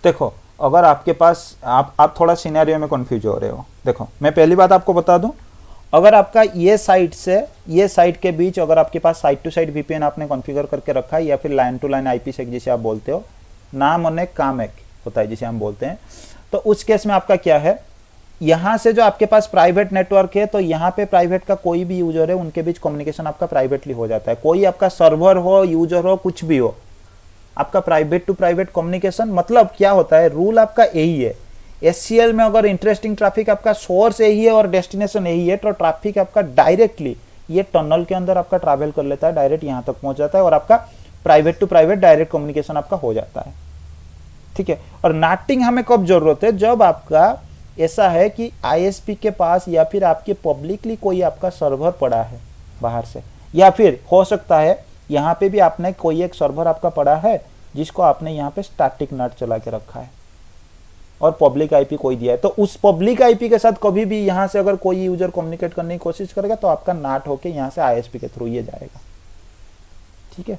[SPEAKER 1] देखो अगर आपके पास आप थोड़ा सिनेरियो में कंफ्यूज हो रहे हो। देखो मैं पहली बात आपको बता दूं, अगर आपका ये साइट से ये साइट के बीच अगर आपके पास साइट टू साइट वीपीएन आपने कॉन्फ़िगर करके रखा है, या फिर लाइन टू लाइन आईपीसेक जिसे आप बोलते हो, नाम अनेक काम एक होता है जिसे हम बोलते हैं, तो उस केस में आपका क्या है, यहाँ से जो आपके पास प्राइवेट नेटवर्क है, तो यहाँ पे प्राइवेट का कोई भी यूजर है उनके बीच कम्युनिकेशन आपका प्राइवेटली हो जाता है। कोई आपका सर्वर हो, यूजर हो, कुछ भी हो, आपका प्राइवेट टू प्राइवेट कम्युनिकेशन। मतलब क्या होता है, रूल आपका यही है, एससीएल में अगर इंटरेस्टिंग ट्रैफिक आपका सोर्स यही है और डेस्टिनेशन यही है, तो ट्रैफिक आपका डायरेक्टली ये टनल के अंदर आपका ट्रैवल कर लेता है, डायरेक्ट यहाँ तक पहुंच जाता है और आपका private to private direct communication आपका हो जाता है, ठीक है। और नाटिंग हमें कब जरूरत है, जब आपका ऐसा है कि आईएसपी के पास या फिर आपके पब्लिकली कोई आपका सर्वर पड़ा है बाहर से, या फिर हो सकता है यहाँ पे भी आपने कोई एक सर्वर आपका पड़ा है जिसको आपने यहाँ पे स्टैटिक नट चला के रखा है, और पब्लिक आईपी कोई दिया है, तो उस पब्लिक आईपी के साथ कभी भी यहाँ से अगर कोई यूजर कम्युनिकेट करने की कोशिश करेगा तो आपका नाट होके यहाँ से आईएसपी के थ्रू ये जाएगा। ठीक है,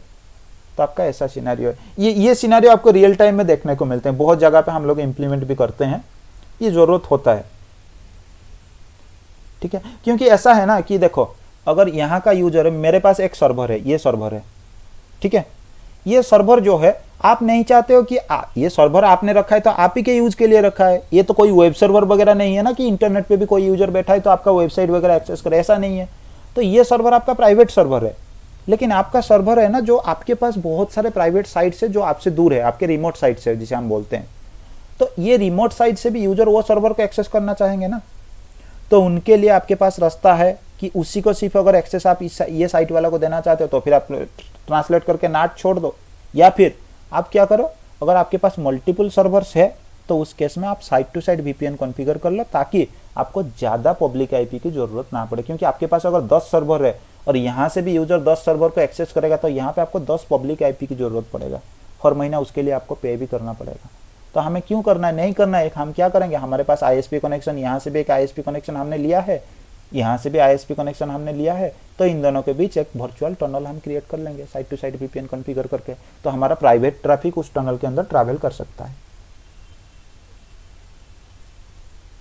[SPEAKER 1] तो आपका ऐसा सिनेरियो है। ये सिनेरियो आपको रियल टाइम में देखने को मिलते हैं, बहुत जगह पे हम लोग इम्प्लीमेंट भी करते हैं, ये जरूरत होता है। ठीक है, क्योंकि ऐसा है ना कि देखो अगर यहाँ का यूजर है, मेरे पास एक सर्वर है, ये सर्वर है, ठीक है, ये सर्वर जो है आप नहीं चाहते हो कि ये सर्वर आपने रखा है तो आप ही के यूज के लिए रखा है, ये तो कोई वेब सर्वर वगैरह नहीं है ना कि इंटरनेट पे भी कोई यूजर बैठा है तो आपका वेबसाइट वगैरह एक्सेस करे, ऐसा नहीं है। तो ये सर्वर आपका प्राइवेट सर्वर है, लेकिन आपका सर्वर है ना जो आपके पास बहुत सारे प्राइवेट साइट है जो आपसे दूर है, आपके रिमोट साइट से जिसे हम बोलते हैं, तो ये रिमोट साइट से भी यूजर वो सर्वर को एक्सेस करना चाहेंगे ना, तो उनके लिए आपके पास रास्ता है कि उसी को सिर्फ अगर एक्सेस आप ये साइट वाला को देना चाहते हो तो फिर आप ट्रांसलेट करके नाट छोड़ दो, या फिर आप क्या करो, अगर आपके पास मल्टीपल सर्वर्स है तो उस केस में आप site to site VPN configure कर लो ताकि आपको ज़्यादा पब्लिक आईपी की जरूरत ना पड़े। क्योंकि आपके पास अगर 10 सर्वर है और यहाँ से भी यूजर 10 सर्वर को एक्सेस करेगा तो यहाँ पे आपको 10 पब्लिक आईपी की जरूरत पड़ेगा, हर महीना उसके लिए आपको पे भी करना पड़ेगा। तो हमें क्यों करना है, नहीं करना है, हम क्या करेंगे, हमारे पास आईएसपी कनेक्शन, यहाँ से भी एक आईएसपी कनेक्शन हमने लिया है, यहाँ से भी आईएसपी कनेक्शन हमने लिया है, तो इन दोनों के बीच एक वर्चुअल टनल हम क्रिएट कर लेंगे side to side VPN configure करके, तो हमारा प्राइवेट ट्रैफिक उस टनल के अंदर ट्रैवल कर सकता है।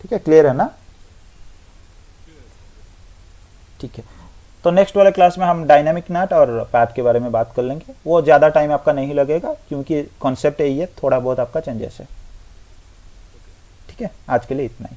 [SPEAKER 1] ठीक है, क्लियर है ना? ठीक है, तो नेक्स्ट वाले क्लास में हम डायनामिक नाट और पैथ के बारे में बात कर लेंगे, वो ज़्यादा टाइम आपका नहीं लगेगा क्योंकि कॉन्सेप्ट यही है, थोड़ा बहुत आपका चेंजेस है। ठीक है, आज के लिए इतना ही।